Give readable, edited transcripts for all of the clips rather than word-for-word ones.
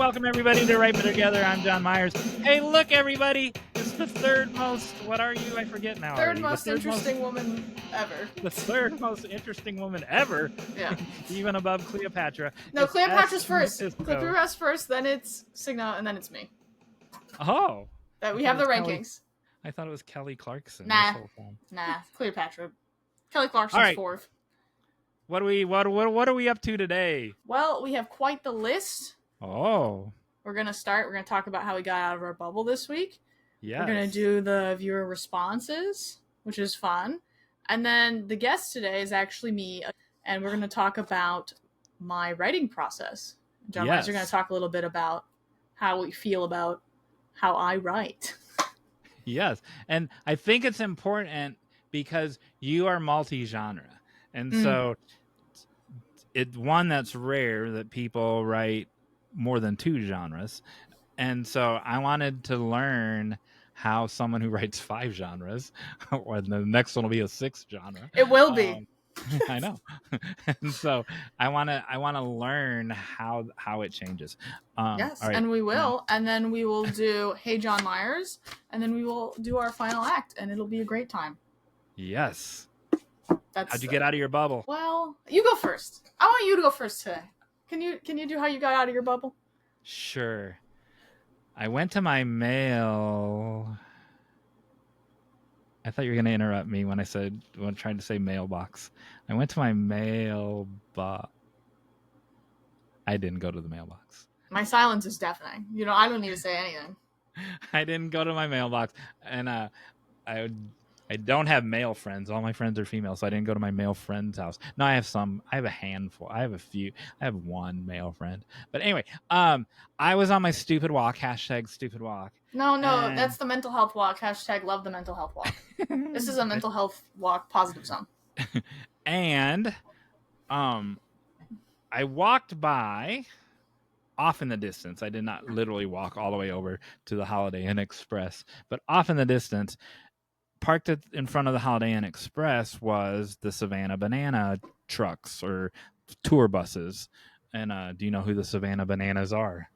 welcome everybody to Right Better Together. I'm Jon Meyers. Hey, look, everybody. It's the third most, what are you? I forget now. Third most interesting woman ever. The third most interesting woman ever. Yeah. Even above Cleopatra. No, It's Cleopatra's first. Matisko. Cleopatra's first, then it's Signa, and then it's me. Oh. That we have the rankings. I thought it was Kelly Clarkson. Nah. This whole time. Nah, Cleopatra. Kelly Clarkson's fourth. What are we up to today? Well, we have quite the list. Oh. We're gonna talk about how we got out of our bubble this week. Yes. We're gonna do the viewer responses, which is fun. And then the guest today is actually me, and we're gonna talk about my writing process. Jon Meyers are gonna talk a little bit about how we feel about how I write. Yes. And I think it's important because you are multi-genre. And so it's one that's rare that people write more than two genres. And so I wanted to learn how someone who writes 5 genres, or the next one will be a 6th genre. It will be. I know. And so I want to learn how it changes. Yes, right. And we will. And then we will do Hey Jon Meyers, and then we will do our final act, and it'll be a great time. Yes. How'd you get get out of your bubble? Well, you go first. I want you to go first today. Can you do how you got out of your bubble? Sure. I went to my mail. I thought you were going to interrupt me when I tried to say mailbox. I went to my mailbox. I didn't go to the mailbox. My silence is deafening. I don't need to say anything. I didn't go to my mailbox, and I don't have male friends. All my friends are female, so I didn't go to my male friend's house. No, I have some. I have a handful. I have a few. I have one male friend. But anyway, I was on my stupid walk, #stupid walk. No, that's the mental health walk. # love the mental health walk. This is a mental health walk, positive zone. And I walked by off in the distance. I did not literally walk all the way over to the Holiday Inn Express, but off in the distance, parked in front of the Holiday Inn Express was the Savannah Banana trucks or tour buses. And do you know who the Savannah Bananas are?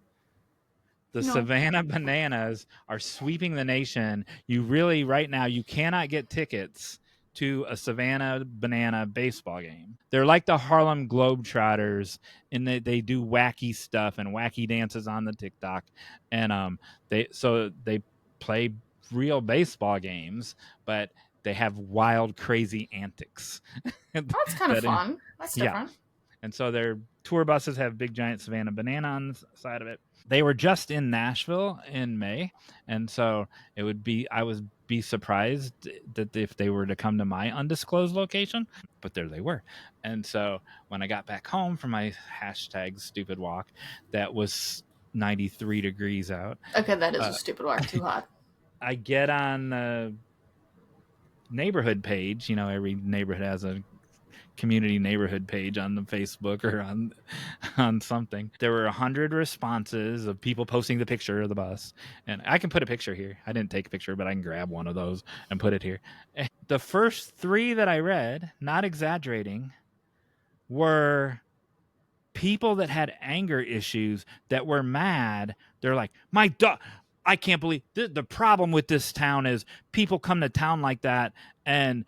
The Savannah Bananas are sweeping the nation. Right now, you cannot get tickets to a Savannah Banana baseball game. They're like the Harlem Globetrotters in that they do wacky stuff and wacky dances on the TikTok. And they play real baseball games, but they have wild, crazy antics. That's kind of fun. That's different. Yeah. And so their tour buses have big, giant Savannah Banana on the side of it. They were just in Nashville in May, and so I would be surprised that if they were to come to my undisclosed location, but there they were. And so when I got back home from my #stupid walk, that was 93 degrees out. Okay, that is a stupid walk. Too hot. I get on the neighborhood page. Every neighborhood has a community neighborhood page on the Facebook or on something. There were 100 responses of people posting the picture of the bus. And I can put a picture here. I didn't take a picture, but I can grab one of those and put it here. And the first 3 that I read, not exaggerating, were people that had anger issues that were mad. They're like, I can't believe the problem with this town is people come to town like that and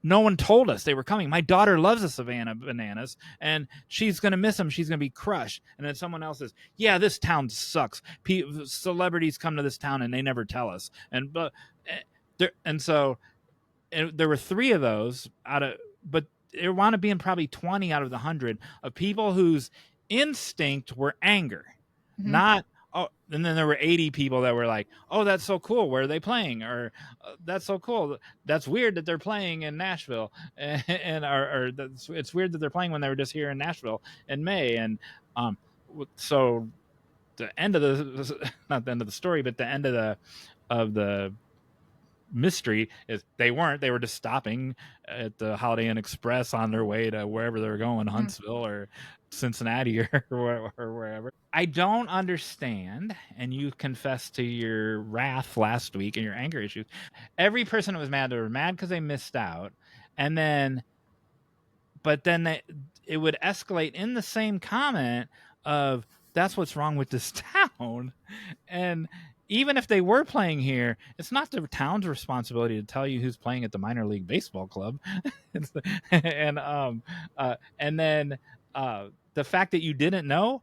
no one told us they were coming. My daughter loves the Savannah Bananas and she's going to miss them. She's going to be crushed. And then someone else says, yeah, this town sucks. Celebrities come to this town and they never tell us. So there were 3 of those but there wound up being probably 20 out of the 100 of people whose instinct were anger, not, and then there were 80 people that were like, oh, that's so cool. Where are they playing? Or that's so cool. That's weird that they're playing in Nashville. Or it's weird that they're playing when they were just here in Nashville in May. And so the end of not the end of the story, but the end of the mystery is they were just stopping at the Holiday Inn Express on their way to wherever they were going, Huntsville or Cincinnati or wherever. I don't understand, and you confessed to your wrath last week and your anger issues. Every person that was mad, they were mad because they missed out, but then it would escalate in the same comment of, that's what's wrong with this town. And even if they were playing here, it's not the town's responsibility to tell you who's playing at the minor league baseball club. And then the fact that you didn't know,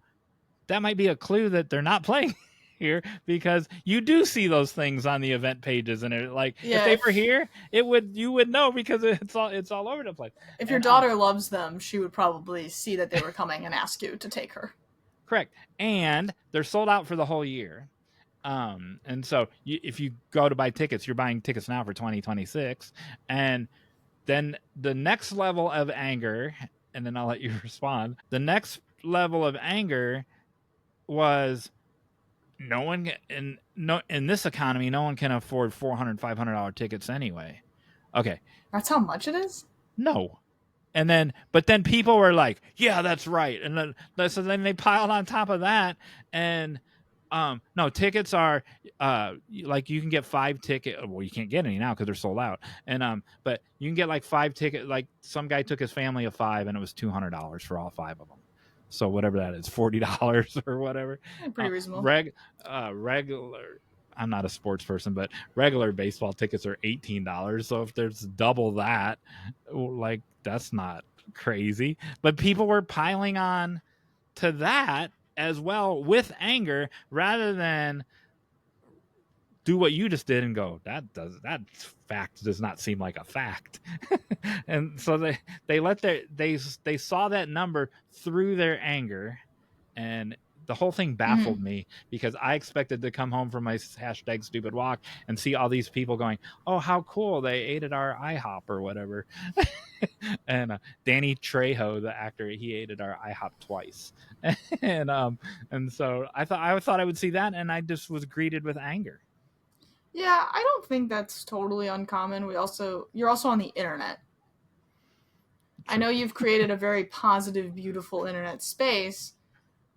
that might be a clue that they're not playing here, because you do see those things on the event pages, and it, like, if they were here, you would know, because it's all over the place. If your daughter loves them, she would probably see that they were coming and ask you to take her. Correct. And they're sold out for the whole year. And so if you go to buy tickets, you're buying tickets now for 2026. And then the next level of anger, and then I'll let you respond. The next level of anger was, no one in this economy, no one can afford $400, $500 tickets anyway. Okay. That's how much it is? No. But then people were like, yeah, that's right. And so then they piled on top of that. And no, tickets are like, you can get 5 tickets. Well, you can't get any now because they're sold out. And but you can get like 5 tickets. Like, some guy took his family of 5, and it was $200 for all 5 of them. So whatever that is, $40 or whatever. Pretty reasonable. Regular. I'm not a sports person, but regular baseball tickets are $18. So if there's double that, like, that's not crazy. But people were piling on to that as well with anger, rather than do what you just did and go, that fact does not seem like a fact. And so they saw that number through their anger, and the whole thing baffled me, because I expected to come home from my #stupid walk and see all these people going, oh, how cool, they ate at our IHOP or whatever. And Danny Trejo, the actor, he ate at our IHOP twice. And so I thought I would see that, and I just was greeted with anger. Yeah, I don't think that's totally uncommon. You're also on the internet. True. I know you've created a very positive, beautiful internet space,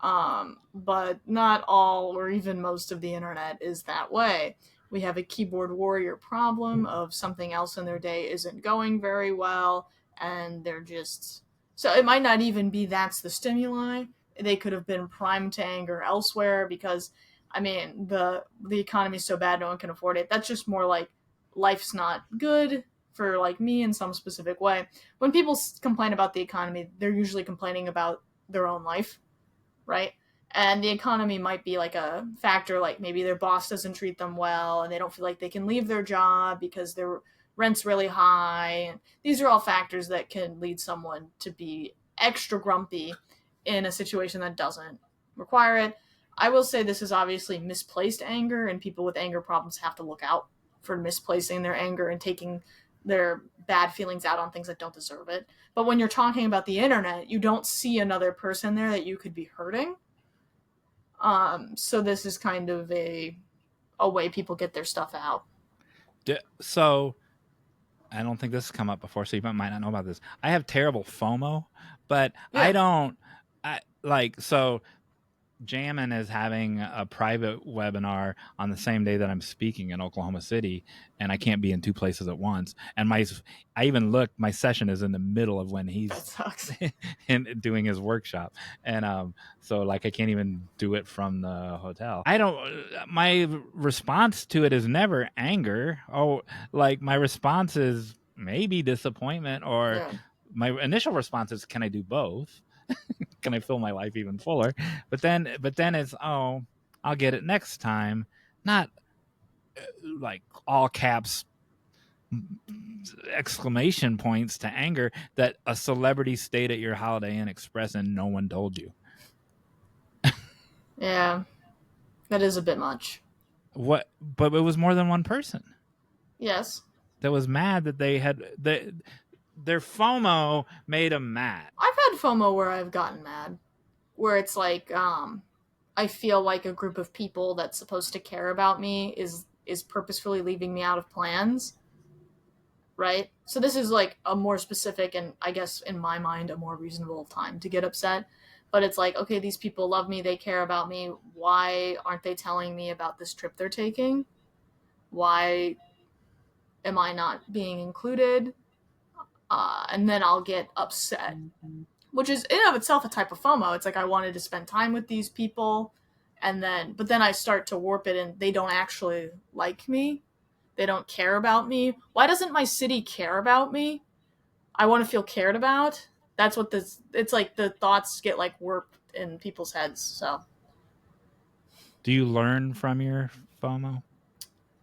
but not all or even most of the internet is that way. We have a keyboard warrior problem of something else in their day isn't going very well, and they're just... So it might not even be that's the stimuli. They could have been primed to anger elsewhere, because, I mean, the economy is so bad no one can afford it. That's just more like life's not good for, like, me in some specific way. When people complain about the economy, they're usually complaining about their own life, right? And the economy might be like a factor, like maybe their boss doesn't treat them well and they don't feel like they can leave their job because their rent's really high. And these are all factors that can lead someone to be extra grumpy in a situation that doesn't require it. I will say this is obviously misplaced anger, and people with anger problems have to look out for misplacing their anger and taking their bad feelings out on things that don't deserve it. But when you're talking about the internet, you don't see another person there that you could be hurting. So this is kind of a way people get their stuff out. So I don't think this has come up before, so you might not know about this. I have terrible FOMO, but yeah. So Jammin is having a private webinar on the same day that I'm speaking in Oklahoma City, and I can't be in 2 places at once. And I even looked, my session is in the middle of when he's doing his workshop. And so, like, I can't even do it from the hotel. My response to it is never anger. My response is maybe disappointment, or my initial response is, can I do both? Can I fill my life even fuller? But then it's, oh, I'll get it next time. Not like all caps exclamation points to anger that a celebrity stayed at your Holiday Inn Express and no one told you. Yeah, that is a bit much. But it was more than one person. Yes. That was mad that they had their FOMO made them mad. I've had FOMO where I've gotten mad, where it's like, I feel like a group of people that's supposed to care about me is purposefully leaving me out of plans, right? So this is like a more specific, and I guess in my mind a more reasonable time to get upset. But it's like, okay, these people love me, they care about me. Why aren't they telling me about this trip they're taking? Why am I not being included? And then I'll get upset. which is in and of itself a type of FOMO. It's like I wanted to spend time with these people, but then I start to warp it, and they don't actually like me. They don't care about me. Why doesn't my city care about me? I want to feel cared about. That's what this. It's like the thoughts get like warped in people's heads. So, do you learn from your FOMO?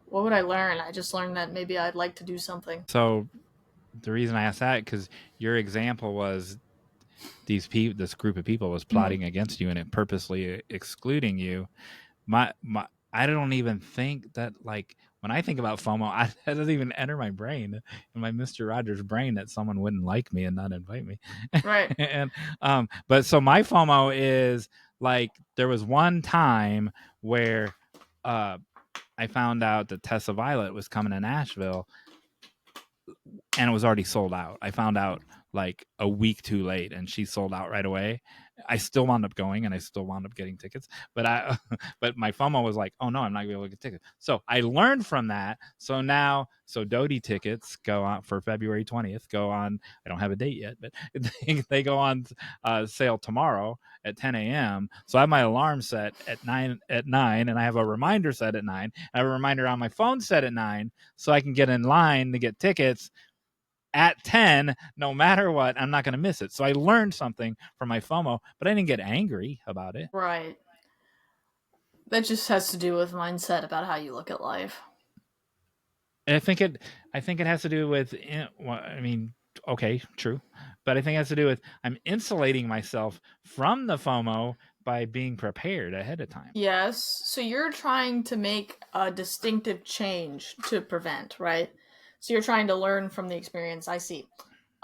What would I learn? I just learned that maybe I'd like to do something. So, the reason I asked that because your example was this group of people was plotting against you and it purposely excluding you. I don't even think that, like, when I think about FOMO, that doesn't even enter my brain, in my Mr. Rogers brain, that someone wouldn't like me and not invite me. Right. And but so my FOMO is like, there was one time where I found out that Tessa Violet was coming to Nashville and it was already sold out. I found out like a week too late and she sold out right away. I still wound up going and I still wound up getting tickets, but my FOMO was like, oh no, I'm not gonna be able to get tickets. So I learned from that. So now, Doty tickets go on for February 20th, go on. I don't have a date yet, but they go on sale tomorrow at 10 a.m. So I have my alarm set at 9 and I have a reminder set at 9. I have a reminder on my phone set at 9 so I can get in line to get tickets at 10, no matter what. I'm not going to miss it. So I learned something from my FOMO, but I didn't get angry about it. Right. That just has to do with mindset about how you look at life. I think it has to do with, okay, true. But I think it has to do with, I'm insulating myself from the FOMO by being prepared ahead of time. Yes. So you're trying to make a distinctive change to prevent, right? So you're trying to learn from the experience. I see.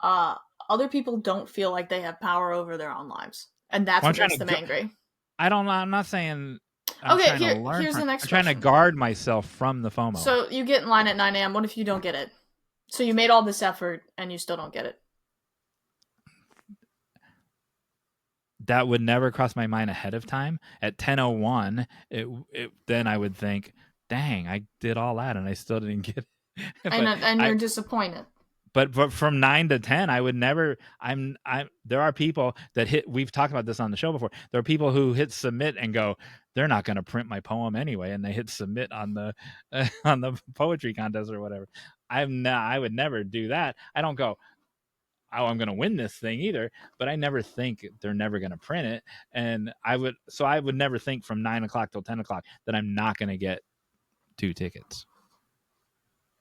Other people don't feel like they have power over their own lives, and that's what makes them angry. I'm not saying. Okay, here's the next question. I'm trying to guard myself from the FOMO. So you get in line at 9 a.m. What if you don't get it? So you made all this effort and you still don't get it. That would never cross my mind ahead of time. At 10:01, then I would think, dang, I did all that and I still didn't get it. And you're disappointed. But from 9 to 10, I would never. There are people that hit. We've talked about this on the show before. There are people who hit submit and go, they're not going to print my poem anyway, and they hit submit on the poetry contest or whatever. I would never do that. I don't go, oh, I'm going to win this thing either. But I never think they're never going to print it, and I would never think from 9 o'clock till 10 o'clock that I'm not going to get 2 tickets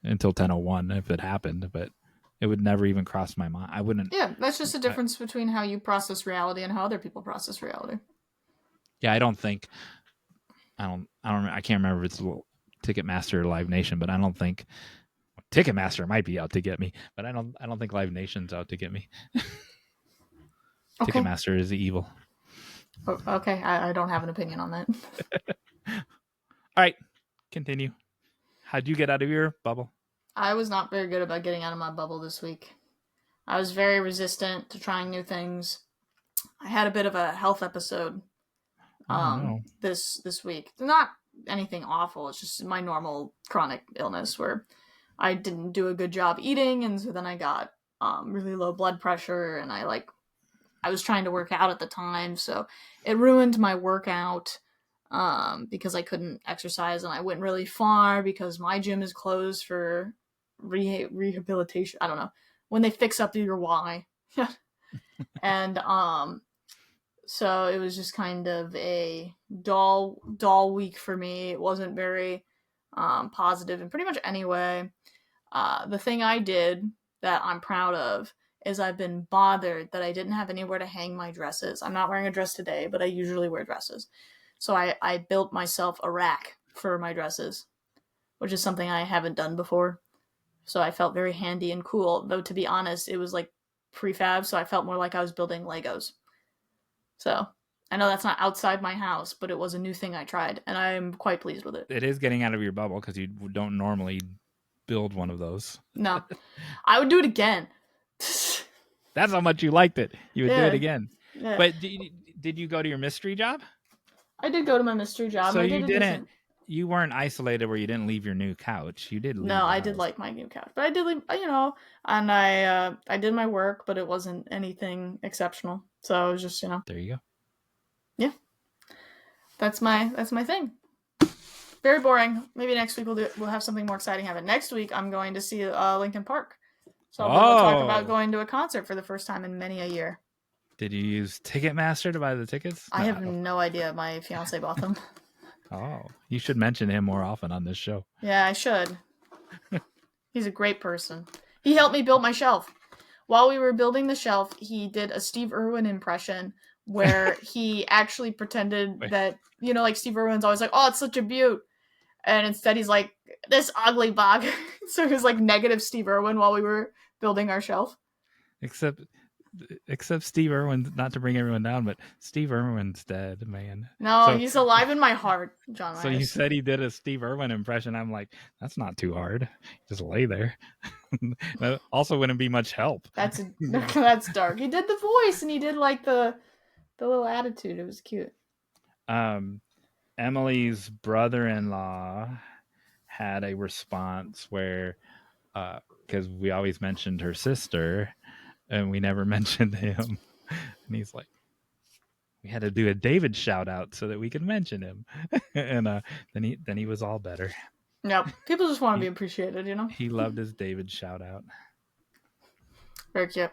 until 10:01 if it happened, but it would never even cross my mind. I wouldn't. Yeah, that's just a difference between how you process reality and how other people process reality. Yeah, I don't think. I can't remember if it's Ticketmaster or Live Nation, but I don't think Ticketmaster might be out to get me, but I don't think Live Nation's out to get me. Okay. Ticketmaster is evil. Okay, I don't have an opinion on that. All right, continue. How'd you get out of your bubble? I was not very good about getting out of my bubble this week. I was very resistant to trying new things. I had a bit of a health episode this week. Not anything awful. It's just my normal chronic illness where I didn't do a good job eating, and so then I got really low blood pressure, and I was trying to work out at the time, so it ruined my workout. Because I couldn't exercise and I went really far because my gym is closed for rehabilitation. I don't know, when they fix up your Y. And so it was just kind of a dull week for me. It wasn't very positive in pretty much any way. The thing I did that I'm proud of is I've been bothered that I didn't have anywhere to hang my dresses. I'm not wearing a dress today, but I usually wear dresses. So I built myself a rack for my dresses, which is something I haven't done before. So I felt very handy and cool. Though, to be honest, it was like prefab, so I felt more like I was building Legos. So I know that's not outside my house, but it was a new thing I tried, and I'm quite pleased with it. It is getting out of your bubble because you don't normally build one of those. No. I would do it again. That's how much you liked it. You would do it again. Yeah. But did you go to your mystery job? I did go to my mystery job. So you didn't. you weren't isolated where you didn't leave your new couch. You did leave. No, I did like my new couch, but I did leave, and I did my work, but it wasn't anything exceptional. So it was just, There you go. Yeah. That's my thing. Very boring. Maybe next week we'll have something more exciting happen. Next week I'm going to see Linkin Park. So we'll talk about going to a concert for the first time in many a year. Did you use Ticketmaster to buy the tickets? I have no idea. My fiancé bought them. Oh, you should mention him more often on this show. Yeah, I should. He's a great person. He helped me build my shelf. While we were building the shelf, he did a Steve Irwin impression where he actually pretended that, like Steve Irwin's always like, oh, it's such a beaut. And instead he's like, this ugly bug. So he was like negative Steve Irwin while we were building our shelf. Except Steve Irwin, not to bring everyone down, but Steve Irwin's dead, man. No, he's alive in my heart, Jon Meyers. So you said he did a Steve Irwin impression. I'm like, that's not too hard. Just lay there. That also wouldn't be much help. That's dark. He did the voice and he did like the little attitude. It was cute. Emily's brother-in-law had a response where, because we always mentioned her sister, and we never mentioned him. And he's like, we had to do a David shout out so that we could mention him. And then he was all better. Yep. People just want to be appreciated, He loved his David shout out. Very cute.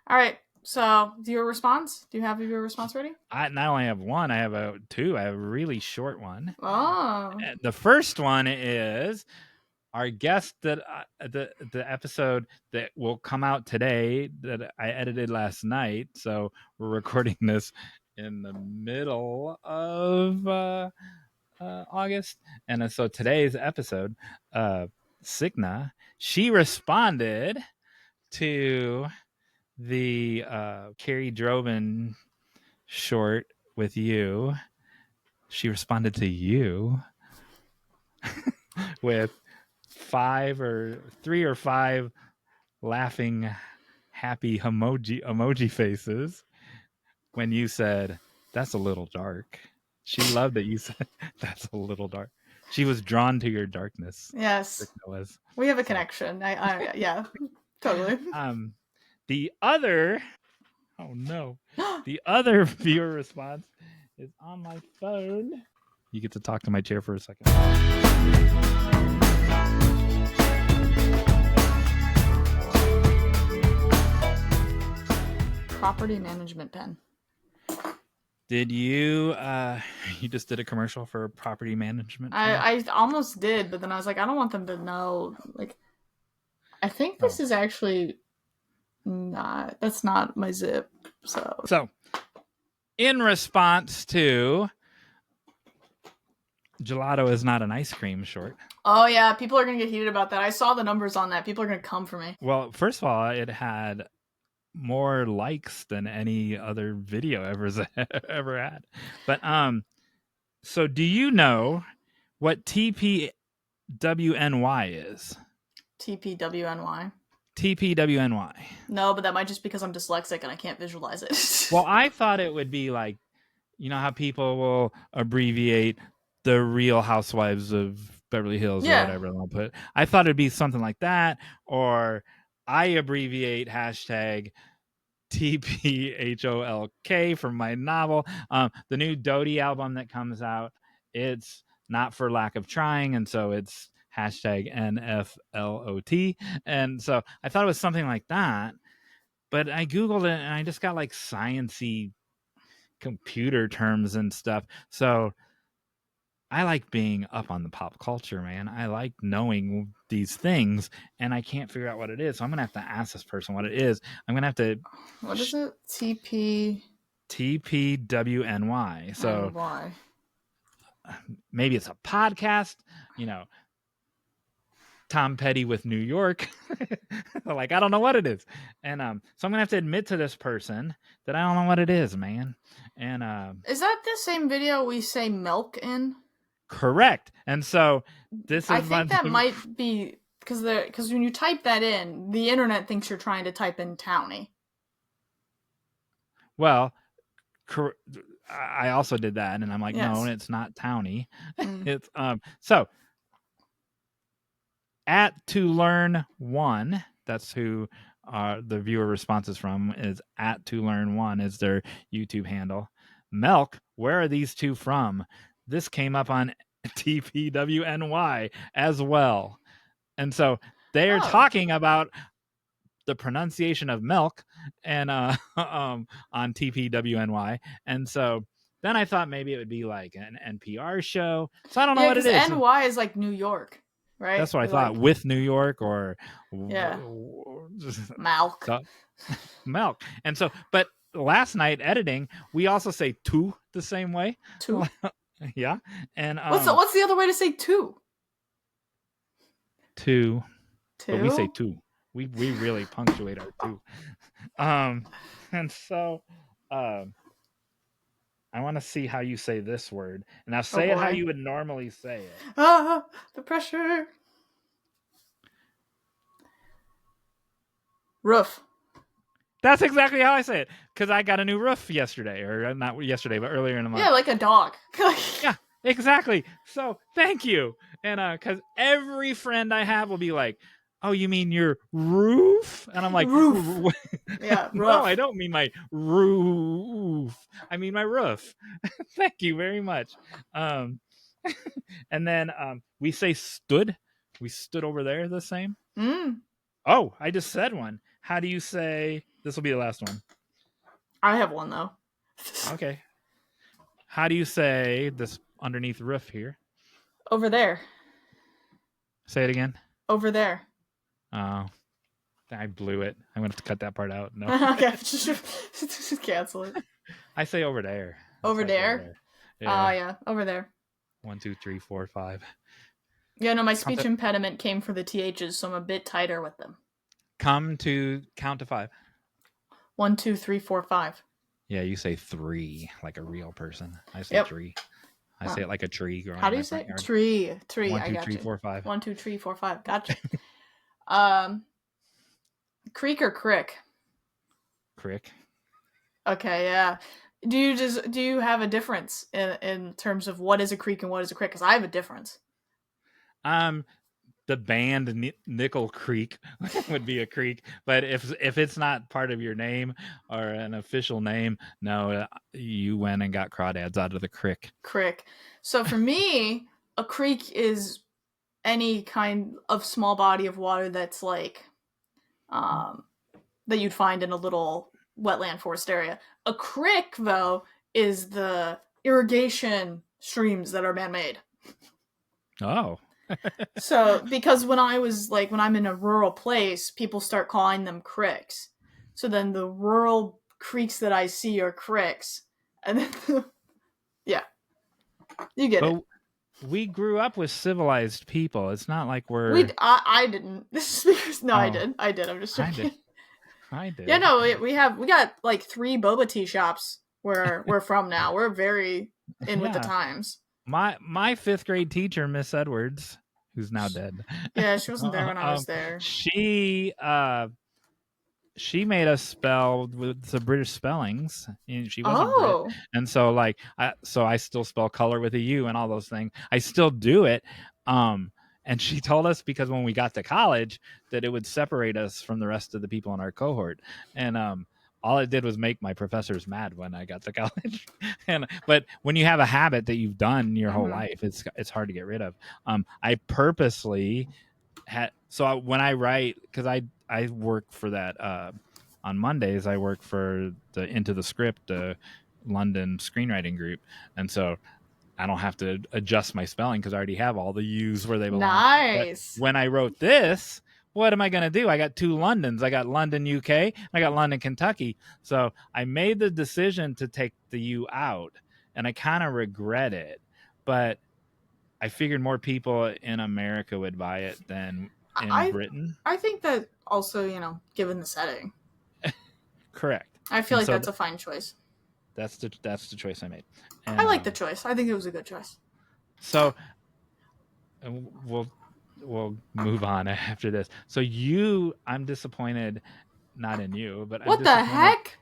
All right. So, do you have a response? Do you have your response ready? I not only have one, I have two. I have a really short one. Oh. The first one is our guest that the episode that will come out today that I edited last night. So we're recording this in the middle of August, and so today's episode, Signa, she responded to the Carrie Drobin short with you. She responded to you with 3 or 5 laughing happy emoji faces when you said that's a little dark. She loved that you said that's a little dark. She was drawn to your darkness. Yes. We have a connection. Yeah, totally. The other viewer response is on my phone. You get to talk to my chair for a second. Property management pen. Did you you just did a commercial for property management? I almost did, but then I was like, I don't want them to know. Like, I think this is actually that's not my zip. So in response to gelato is not an ice cream short. Oh yeah, people are gonna get heated about that. I saw the numbers on that. People are gonna come for me. Well, first of all, it had more likes than any other video ever had. But so do you know what TPWNY is? TPWNY. TPWNY. No, but that might just because I'm dyslexic and I can't visualize it. Well, I thought it would be like, you know how people will abbreviate the Real Housewives of Beverly Hills or whatever they'll put. I thought it'd be something like that, or I abbreviate hashtag TPHOLK from my novel. The new Dodie album that comes out, it's not for lack of trying, and so it's hashtag NFLOT. And so I thought it was something like that, but I Googled it and I just got like sciencey computer terms and stuff. So I like being up on the pop culture, man. I like knowing these things, and I can't figure out what it is. So I'm going to have to ask this person what it is. I'm going to have to... What is it? TPWNY. So why? Maybe it's a podcast, Tom Petty with New York. Like, I don't know what it is. And so I'm going to have to admit to this person that I don't know what it is, man. And is that the same video we say milk in? Correct. And so this is... I think that might be because when you type that in, the internet thinks you're trying to type in townie. Well, I also did that, and I'm like, no, it's not towny. It's so at to learn one. That's who the viewer responses from is at to learn one is their YouTube handle. Melk, where are these two from? This came up on TPWNY as well, and so they are talking about the pronunciation of milk and on TPWNY, and so then I thought maybe it would be like an NPR show. So I don't know what it is. NY is like New York, right? That's what I thought. With New York or Milk. Milk. And so, but last night editing, we also say two the same way. Two. Yeah. And what's the other way to say two? Two. But we say two. We really punctuate our two. And so I want to see how you say this word. Now say it how you would normally say it. The pressure. Roof. That's exactly how I say it, because I got a new roof yesterday, or not yesterday, but earlier in the month. Yeah, like a dog. Yeah, exactly. So thank you. And because every friend I have will be like, oh, you mean your roof? And I'm like, roof. Yeah, roof. No, I don't mean my roof. I mean my roof. Thank you very much. And then we say stood. We stood over there the same. Oh, I just said one. How do you say, this will be the last one. I have one though. Okay. How do you say this underneath roof here? Over there. Say it again. Over there. Oh, I blew it. I'm going to have to cut that part out. No. Okay, just cancel it. I say over there. Over there? Yeah. Yeah, over there. 1, 2, 3, 4, 5. Yeah, no, my speech impediment came for the THs, so I'm a bit tighter with them. Count to 5. 1, 2, 3, 4, 5. Yeah, you say 3 like a real person. I say 3. I say it like a tree growing. How do you say it? Tree? 1, 2, 3, 4, 5. 1, 2, 3, 4, 5. Gotcha. Creek or crick? Crick. Okay, yeah. Do you have a difference in terms of what is a creek and what is a crick? Because I have a difference. The band Nickel Creek would be a creek, but if it's not part of your name or an official name, no, you went and got crawdads out of the crick. Crick. So for me, a creek is any kind of small body of water that's like that you'd find in a little wetland forest area. A crick, though, is the irrigation streams that are man-made. Oh. So, because when I'm in a rural place, people start calling them cricks. So then the rural creeks that I see are cricks. And then, yeah. You get it. We grew up with civilized people. It's not like we're... I didn't. I did. I'm just joking. I did. Yeah, no, we got like 3 boba tea shops where we're from now. We're very in with the times. My 5th grade teacher, Miss Edwards, who's now dead. Yeah, she wasn't there when I was there. She made us spell with the British spellings. She wasn't Brit. And so I still spell color with a U and all those things. I still do it. And she told us because when we got to college that it would separate us from the rest of the people in our cohort. And all it did was make my professors mad when I got to college. But when you have a habit that you've done your whole life, it's hard to get rid of. I purposely when I write, because I work for that on Mondays, I work for the Into the Script, London screenwriting group, and so I don't have to adjust my spelling because I already have all the U's where they belong. Nice. But when I wrote this, what am I going to do? I got 2 Londons. I got London, UK. And I got London, Kentucky. So I made the decision to take the U out, and I kind of regret it. But I figured more people in America would buy it than in Britain. I think that also, given the setting. Correct. I feel like that's a fine choice. That's the choice I made. And, I like the choice. I think it was a good choice. So we'll move on after this. So I'm disappointed, not in you, but what the heck?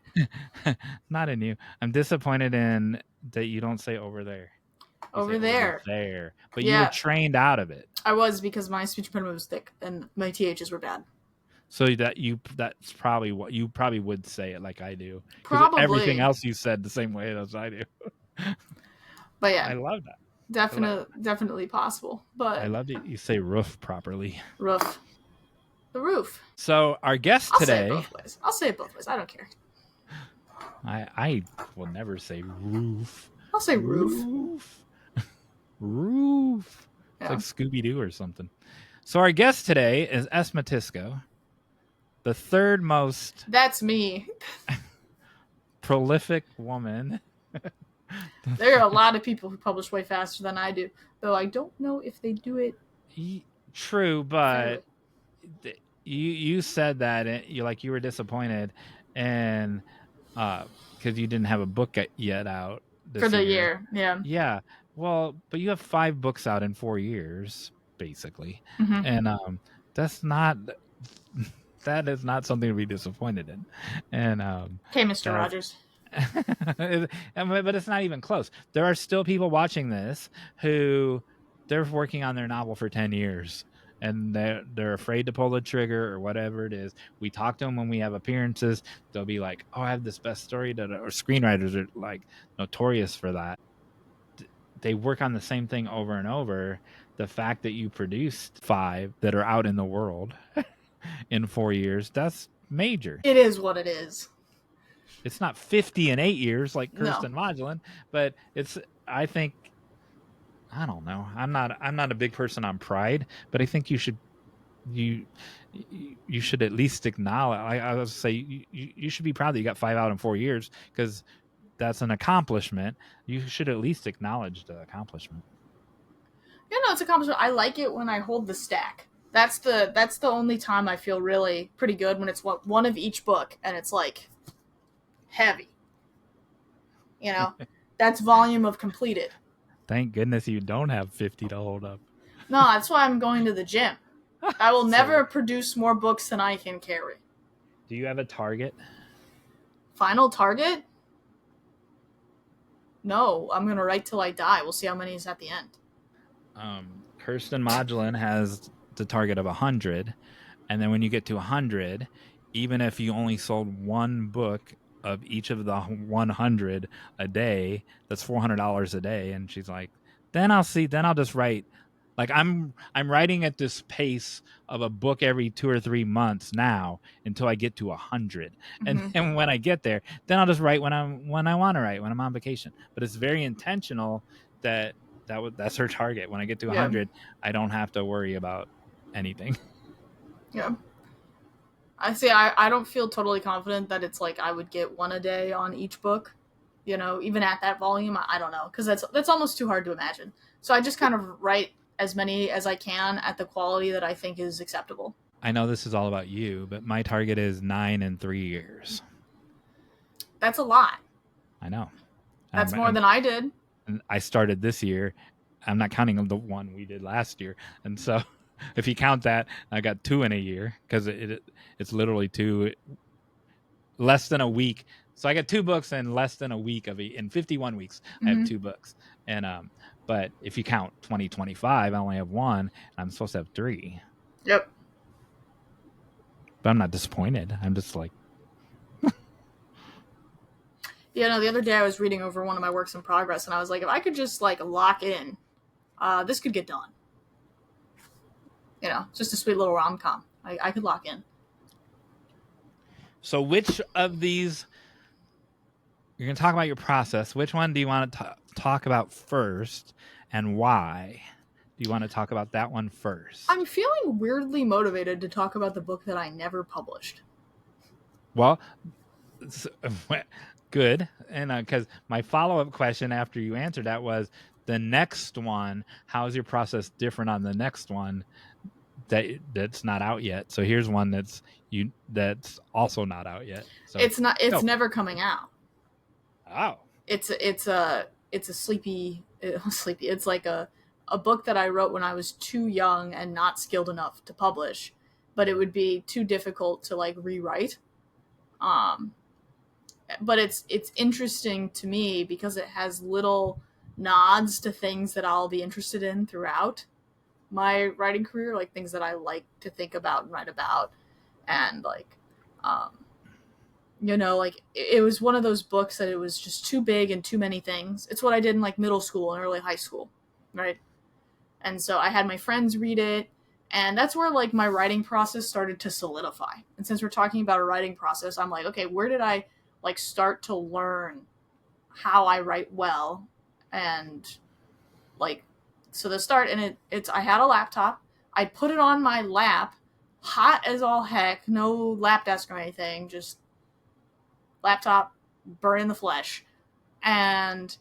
Not in you. I'm disappointed in that you don't say over there. You say Over over there. there. But you were Yeah, trained out of it. I was, because my speech impediment was thick and my THs were bad. So that's probably what you probably would say it like I do. Because everything Probably. else you said the same way as I do. But yeah, I love that. definitely possible. I But love that you say roof properly. roof. The roof. So our guest I'll say it today, both ways. I'll say it both ways. I don't care. I will never say roof. I'll say roof. Roof. Roof. It's Yeah. like Scooby Doo or something. So our guest today is S. Matisko, the third most That's me. prolific woman. There are a lot of people who publish way faster than I do, though I don't know if they do it. True, but fairly. you said that you were disappointed, and because you didn't have a book yet out this For the year. year. Yeah. Well, but you have 5 books out in 4 years, basically, Mm-hmm. and that's not. That is not something to be disappointed in, and Okay, Mr. Rogers. but it's not even close. There are still people watching this who they're working on their novel for 10 years and they're afraid to pull the trigger or whatever it is. We talk to them when we have appearances. They'll be like, "Oh, I have this best story," or screenwriters are like notorious for that. They work on the same thing over and over. The fact that you produced 5 that are out in the world in 4 years, that's major. It is what it is. It's not 50 in 8 years like Kirsten No. Modulin, but I think, I don't know. I'm not a big person on pride, but I think you should at least acknowledge. I would say you should be proud that you got 5 out in 4 years, because that's an accomplishment. You should at least acknowledge the accomplishment. Yeah, no, it's an accomplishment. I like it when I hold the stack. That's the only time I feel really pretty good, when it's one of each book and it's like heavy. You know, that's volume of completed. Thank goodness you don't have 50 to hold up. No, that's why I'm going to the gym. I will never produce more books than I can carry. Do you have a target? Final target? No, I'm going to write till I die. We'll see how many is at the end. Kirsten Modulin has the target of 100, and then when you get to 100, even if you only sold 1 book of each of the 100 a day, that's $400 a day. And she's like, then I'll just write. Like I'm writing at this pace of a book every 2 or 3 months now until I get to 100. Mm-hmm. And when I get there, then I'll just write when I want to write, when I'm on vacation. But it's very intentional that's her target. When I get to 100, I don't have to worry about anything. Yeah. I see. I don't feel totally confident that it's like I would get 1 a day on each book, you know, even at that volume. I don't know, because that's almost too hard to imagine. So I just kind of write as many as I can at the quality that I think is acceptable. I know this is all about you, but my target is 9 in 3 years. That's a lot. I know. That's more than I did. And I started this year. I'm not counting the one we did last year. And so if you count that, I got 2 in a year, because it's literally 2, less than a week. So I got 2 books in less than a week in 51 weeks. Mm-hmm. I have 2 books. And but if you count 2025, I only have 1, and I'm supposed to have 3. Yep. But I'm not disappointed. I'm just like, yeah, no, the other day I was reading over one of my works in progress, and I was like, if I could just like lock in, this could get done. You know, just a sweet little rom-com. I could lock in. So which of these, you're going to talk about your process. Which one do you want to talk about first, and why? Do you want to talk about that one first? I'm feeling weirdly motivated to talk about the book that I never published. Well, good. And because my follow-up question after you answered that was, the next one, how is your process different on the next one that's not out yet? So here's one that's also not out yet. So it's never coming out. Oh. It's a sleepy. It's like a book that I wrote when I was too young and not skilled enough to publish, but it would be too difficult to like rewrite. but it's interesting to me because it has little nods to things that I'll be interested in throughout my writing career, like things that I like to think about and write about. And like, like it was one of those books that it was just too big and too many things. It's what I did in like middle school and early high school, right? And so I had my friends read it, and that's where like my writing process started to solidify. And since we're talking about a writing process, I'm like, okay, where did I like start to learn how I write well? And like, so the start, and it's I had a laptop. I put it on my lap, hot as all heck, no lap desk or anything, just laptop, burning the flesh. And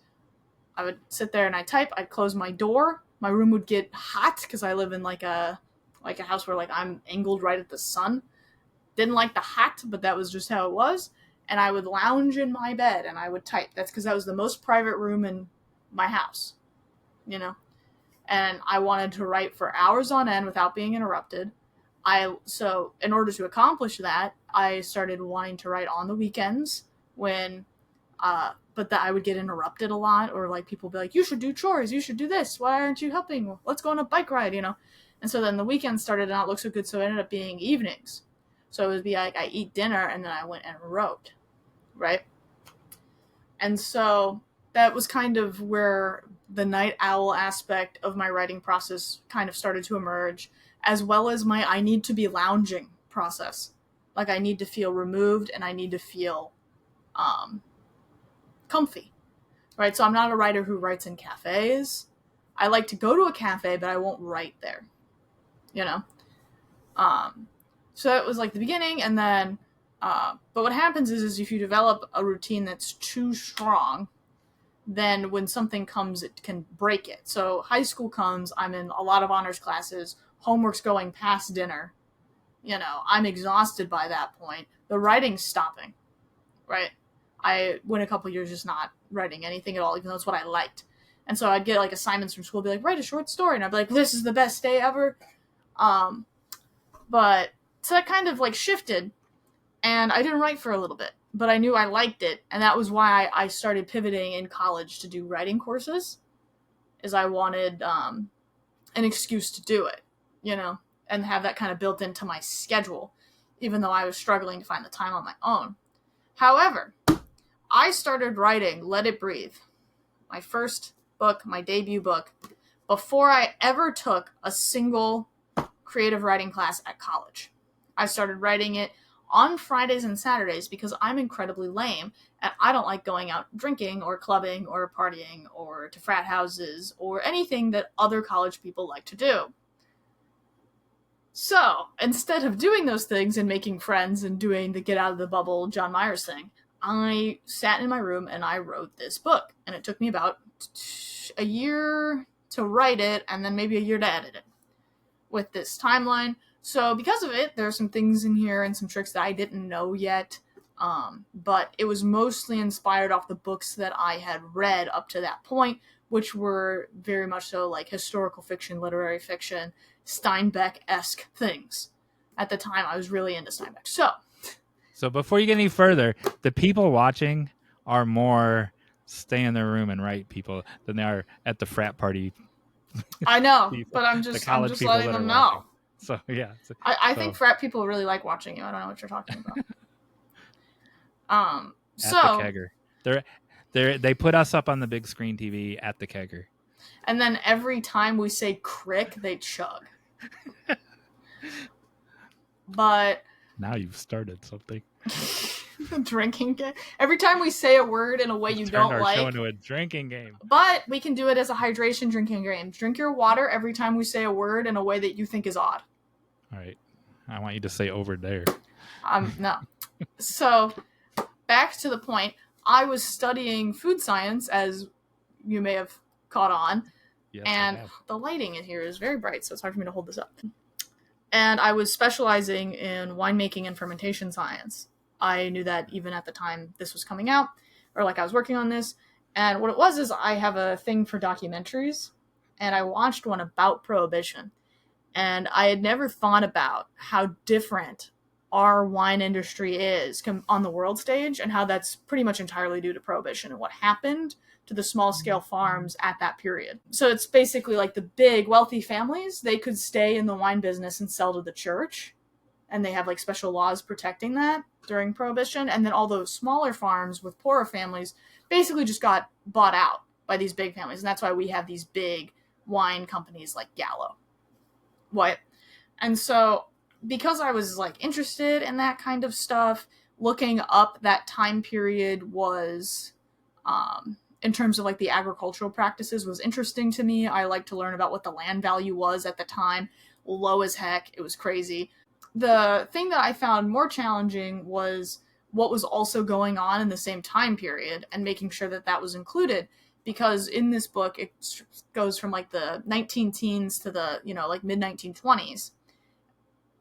I would sit there and I'd type. I'd close my door. My room would get hot because I live in like a house where like I'm angled right at the sun. Didn't like the hot, but that was just how it was. And I would lounge in my bed and I would type. That's because that was the most private room in my house, And I wanted to write for hours on end without being interrupted. So in order to accomplish that, I started wanting to write on the weekends when, but that I would get interrupted a lot, or like people would be like, you should do chores, you should do this, why aren't you helping? Let's go on a bike ride, And so then the weekends started to not look so good, so it ended up being evenings. So it would be like I eat dinner and then I went and wrote, right? And so that was kind of where the night owl aspect of my writing process kind of started to emerge, as well as my I need to be lounging process. Like I need to feel removed and I need to feel comfy, right? So I'm not a writer who writes in cafes. I like to go to a cafe, but I won't write there, So that was like the beginning, and then, but what happens is if you develop a routine that's too strong, then when something comes, it can break it. So high school comes, I'm in a lot of honors classes, homework's going past dinner, I'm exhausted by that point. The writing's stopping, right? I went a couple years just not writing anything at all, even though it's what I liked. And so I'd get like assignments from school, be like, write a short story. And I'd be like, this is the best day ever. But so that kind of like shifted, and I didn't write for a little bit, but I knew I liked it. And that was why I started pivoting in college to do writing courses, is I wanted an excuse to do it, and have that kind of built into my schedule, even though I was struggling to find the time on my own. However, I started writing Let It Breathe, my first book, my debut book, before I ever took a single creative writing class at college. I started writing it on Fridays and Saturdays because I'm incredibly lame and I don't like going out drinking or clubbing or partying or to frat houses or anything that other college people like to do. So instead of doing those things and making friends and doing the get out of the bubble Jon Meyers thing, I sat in my room and I wrote this book. And it took me about a year to write it and then maybe a year to edit it with this timeline. So because of it, there are some things in here and some tricks that I didn't know yet. But it was mostly inspired off the books that I had read up to that point, which were very much so like historical fiction, literary fiction, Steinbeck-esque things. At the time, I was really into Steinbeck. So before you get any further, the people watching are more stay in their room and write people than they are at the frat party. I know, but I'm just letting them know. So yeah, I think frat people really like watching you. I don't know what you're talking about. At the kegger, they put us up on the big screen TV at the kegger, and then every time we say crick, they chug. But now you've started something. Drinking game. Every time we say a word in a way you don't like, show into a drinking game. But we can do it as a hydration drinking game. Drink your water every time we say a word in a way that you think is odd. All right, I want you to say over there. No. So back to the point. I was studying food science, as you may have caught on, yes, and the lighting in here is very bright, so it's hard for me to hold this up. And I was specializing in winemaking and fermentation science. I knew that even at the time this was coming out, or like I was working on this. And what it was is I have a thing for documentaries, and I watched one about Prohibition. And I had never thought about how different our wine industry is on the world stage, and how that's pretty much entirely due to Prohibition and what happened to the small scale farms at that period. So it's basically like the big wealthy families, they could stay in the wine business and sell to the church, and they have like special laws protecting that during Prohibition. And then all those smaller farms with poorer families basically just got bought out by these big families, and that's why we have these big wine companies like Gallo. What? And so because I was like interested in that kind of stuff, looking up that time period was in terms of like the agricultural practices was interesting to me. I like to learn about what the land value was at the time. Low as heck. It was crazy. The thing that I found more challenging was what was also going on in the same time period and making sure that that was included, because in this book it goes from like the 19 teens to the, you know, like mid 1920s.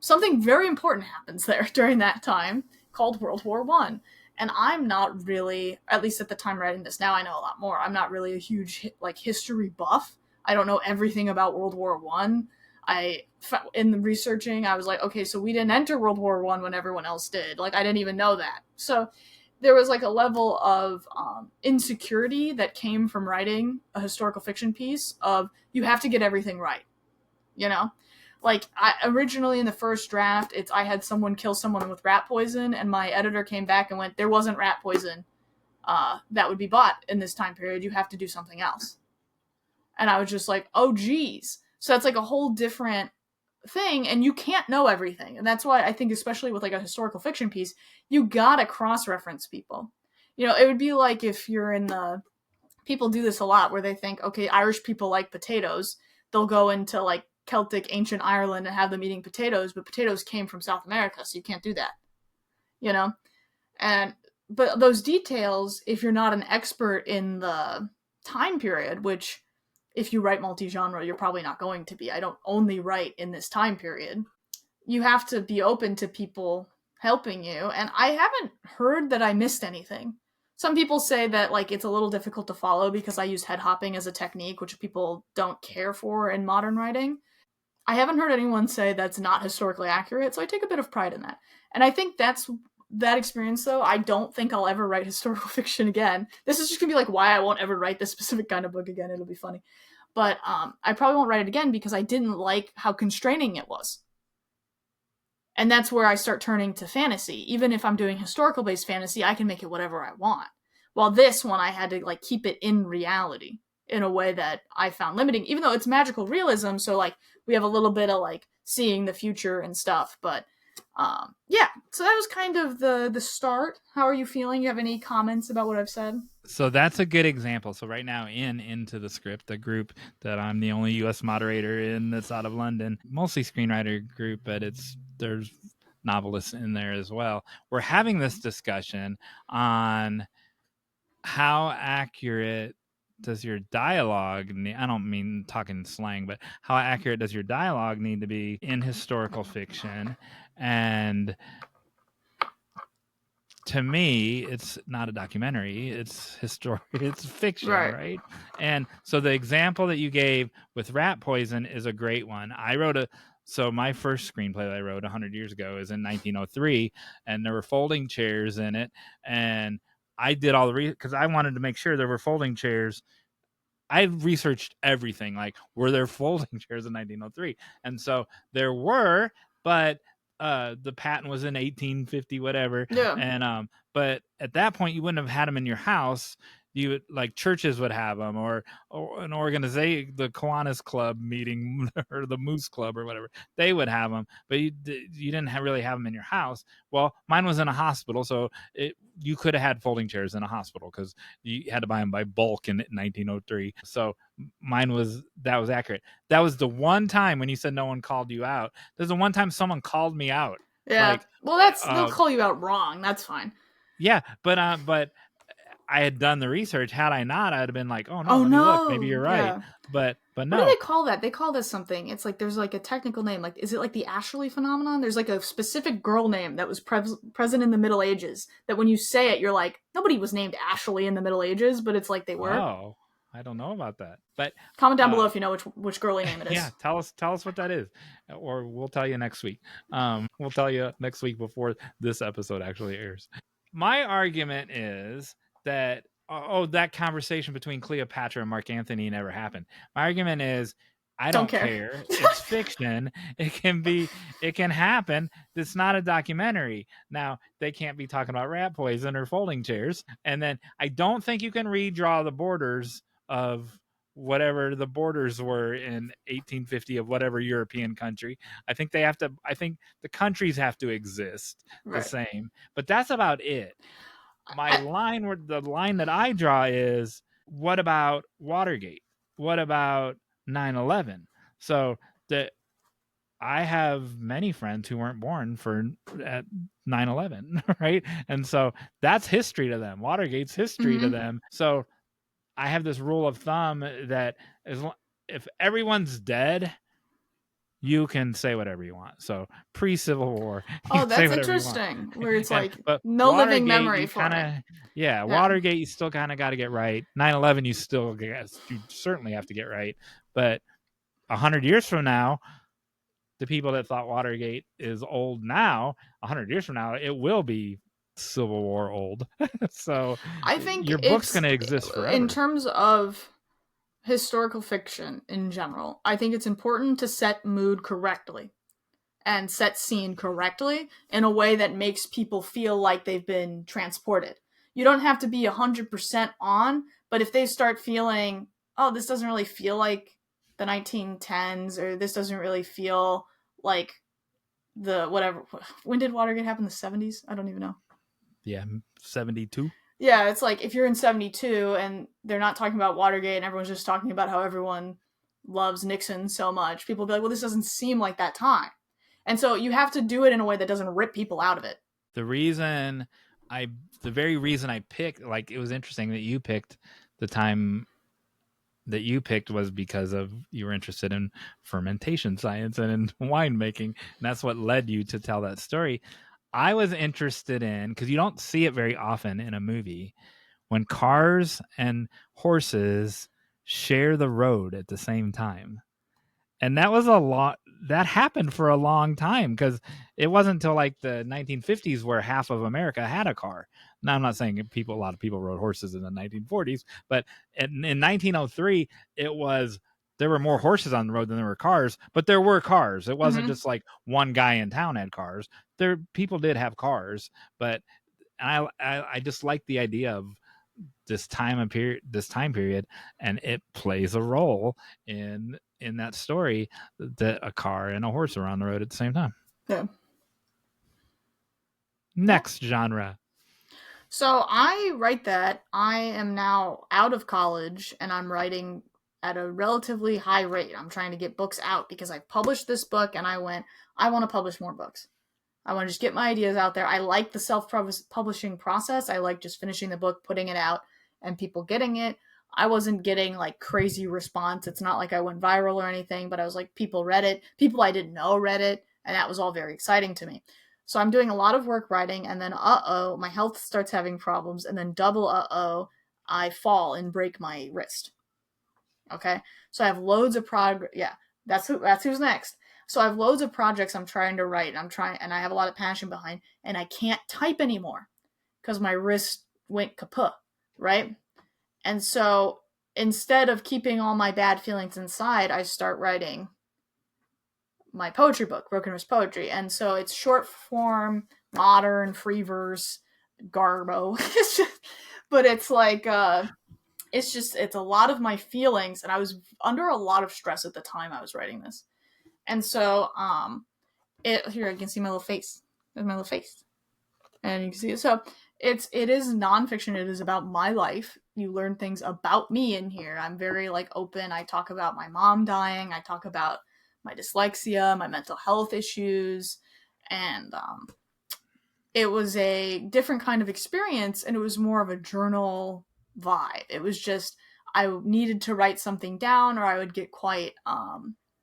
Something very important happens there during that time called World War I. And I'm not really, at least at the time writing this, now I know a lot more, I'm not really a huge like history buff. I don't know everything about World War I. In the researching, I was like, okay, so we didn't enter World War I when everyone else did. Like, I didn't even know that. So there was like a level of insecurity that came from writing a historical fiction piece of, you have to get everything right, you know? Like, originally in the first draft, I had someone kill someone with rat poison, and my editor came back and went, there wasn't rat poison that would be bought in this time period. You have to do something else. And I was just like, oh, geez. So that's like a whole different thing, and you can't know everything. And that's why I think, especially with like a historical fiction piece, you gotta cross-reference people. You know, it would be like if you're in the... People do this a lot where they think, okay, Irish people like potatoes. They'll go into like Celtic ancient Ireland and have them eating potatoes, but potatoes came from South America, so you can't do that. You know? But those details, if you're not an expert in the time period, which if you write multi-genre, you're probably not going to be. I don't only write in this time period. You have to be open to people helping you, and I haven't heard that I missed anything. Some people say that like it's a little difficult to follow because I use head hopping as a technique, which people don't care for in modern writing. I haven't heard anyone say that's not historically accurate, so I take a bit of pride in that. And I think that's that experience, though. I don't think I'll ever write historical fiction again. This is just gonna be like why I won't ever write this specific kind of book again. It'll be funny. But I probably won't write it again because I didn't like how constraining it was. And that's where I start turning to fantasy. Even if I'm doing historical-based fantasy, I can make it whatever I want. While this one, I had to like keep it in reality in a way that I found limiting, even though it's magical realism. So like we have a little bit of like seeing the future and stuff. But yeah, so that was kind of the start. How are you feeling? You have any comments about what I've said? So that's a good example. So right now in Into the Script, the group that I'm the only U.S. moderator in that's out of London, mostly screenwriter group, but there's novelists in there as well. We're having this discussion on how accurate does your dialogue need, I don't mean talking slang, but how accurate does your dialogue need to be in historical fiction? And to me, it's not a documentary, it's it's fiction, right? And so the example that you gave with rat poison is a great one. So my first screenplay that I wrote 100 years ago is in 1903, and there were folding chairs in it, and I did all the because I wanted to make sure there were folding chairs. I researched everything, like were there folding chairs in 1903? And so there were, but the patent was in 1850 whatever. Yeah. And but at that point you wouldn't have had them in your house. You would, like churches would have them, or an organization, the Kiwanis Club meeting or the Moose Club or whatever, they would have them, but you didn't really have them in your house. Well, mine was in a hospital, so you could have had folding chairs in a hospital because you had to buy them by bulk in 1903. So that was accurate. That was the one time when you said no one called you out. There's the one time someone called me out. Yeah. Like, well, they'll call you out wrong. That's fine. Yeah, but I had done the research. Had I not, I'd have been like, oh no, look, maybe you're right. Yeah. But no. What do they call that? They call this something. It's like there's like a technical name. Like, is it like the Ashley phenomenon? There's like a specific girl name that was present in the Middle Ages that when you say it, you're like, nobody was named Ashley in the Middle Ages, but it's like they were. Oh. I don't know about that. But comment down below if you know which girly name it is. Yeah, tell us what that is, or we'll tell you next week. We'll tell you next week before this episode actually airs. My argument is that that conversation between Cleopatra and Mark Antony never happened. My argument is I don't care. It's fiction. It can happen. It's not a documentary. Now, they can't be talking about rat poison or folding chairs. And then I don't think you can redraw the borders of whatever the borders were in 1850 of whatever European country. I think the countries have to exist the same. But that's about it. The line that I draw is, what about Watergate? What about 9/11? So I have many friends who weren't born at 9/11, right? And so that's history to them. Watergate's history to them. So I have this rule of thumb that if everyone's dead, you can say whatever you want. So pre-Civil War. Oh, that's interesting. Where it's but no Watergate, living memory for it. Yeah, Watergate, you still kind of got to get right. 9/11, you certainly have to get right. But 100 years from now, the people that thought Watergate is old now, 100 years from now, it will be Civil War old. So I think your book's going to exist forever. In terms of historical fiction in general, I think it's important to set mood correctly and set scene correctly in a way that makes people feel like they've been transported. You don't have to be 100% on, but if they start feeling, oh, this doesn't really feel like the 1910s, or this doesn't really feel like the whatever. When did Watergate happen? The 70s? I don't even know. Yeah, 72. Yeah, it's like if you're in 72 and they're not talking about Watergate and everyone's just talking about how everyone loves Nixon so much, people will be like, well, this doesn't seem like that time. And so you have to do it in a way that doesn't rip people out of it. The very reason I picked, like, it was interesting that you picked the time that you picked was because you were interested in fermentation science and in winemaking. And that's what led you to tell that story. I was interested in, because you don't see it very often in a movie, when cars and horses share the road at the same time. And that was that happened for a long time, because it wasn't until like the 1950s where half of America had a car. Now, I'm not saying a lot of people rode horses in the 1940s, but in 1903, there were more horses on the road than there were cars, but there were cars. It wasn't just like one guy in town had cars. People did have cars, but I just like the idea of this time period, and it plays a role in that story that a car and a horse are on the road at the same time. Yeah. Next genre. So I write that. I am now out of college and I'm writing at a relatively high rate. I'm trying to get books out because I published this book and I want to publish more books. I want to just get my ideas out there. I like the self-publishing process. I like just finishing the book, putting it out, and people getting it. I wasn't getting like crazy response. It's not like I went viral or anything, but I was like, people read it. People I didn't know read it, and that was all very exciting to me. So I'm doing a lot of work writing, and then my health starts having problems, and then double I fall and break my wrist. Okay? So I have loads of progress. Yeah, that's who's next. So I have loads of projects I'm trying to write. And I have a lot of passion behind, and I can't type anymore because my wrist went kaput, right? And so instead of keeping all my bad feelings inside, I start writing my poetry book, Broken Wrist Poetry. And so it's short form, modern, free verse, garbo. But it's like, it's a lot of my feelings. And I was under a lot of stress at the time I was writing this. And so, here, you can see my little face. There's my little face. And you can see it. So it is nonfiction. It is about my life. You learn things about me in here. I'm very like open. I talk about my mom dying. I talk about my dyslexia, my mental health issues. And, it was a different kind of experience, and it was more of a journal vibe. It was just, I needed to write something down or I would get quite,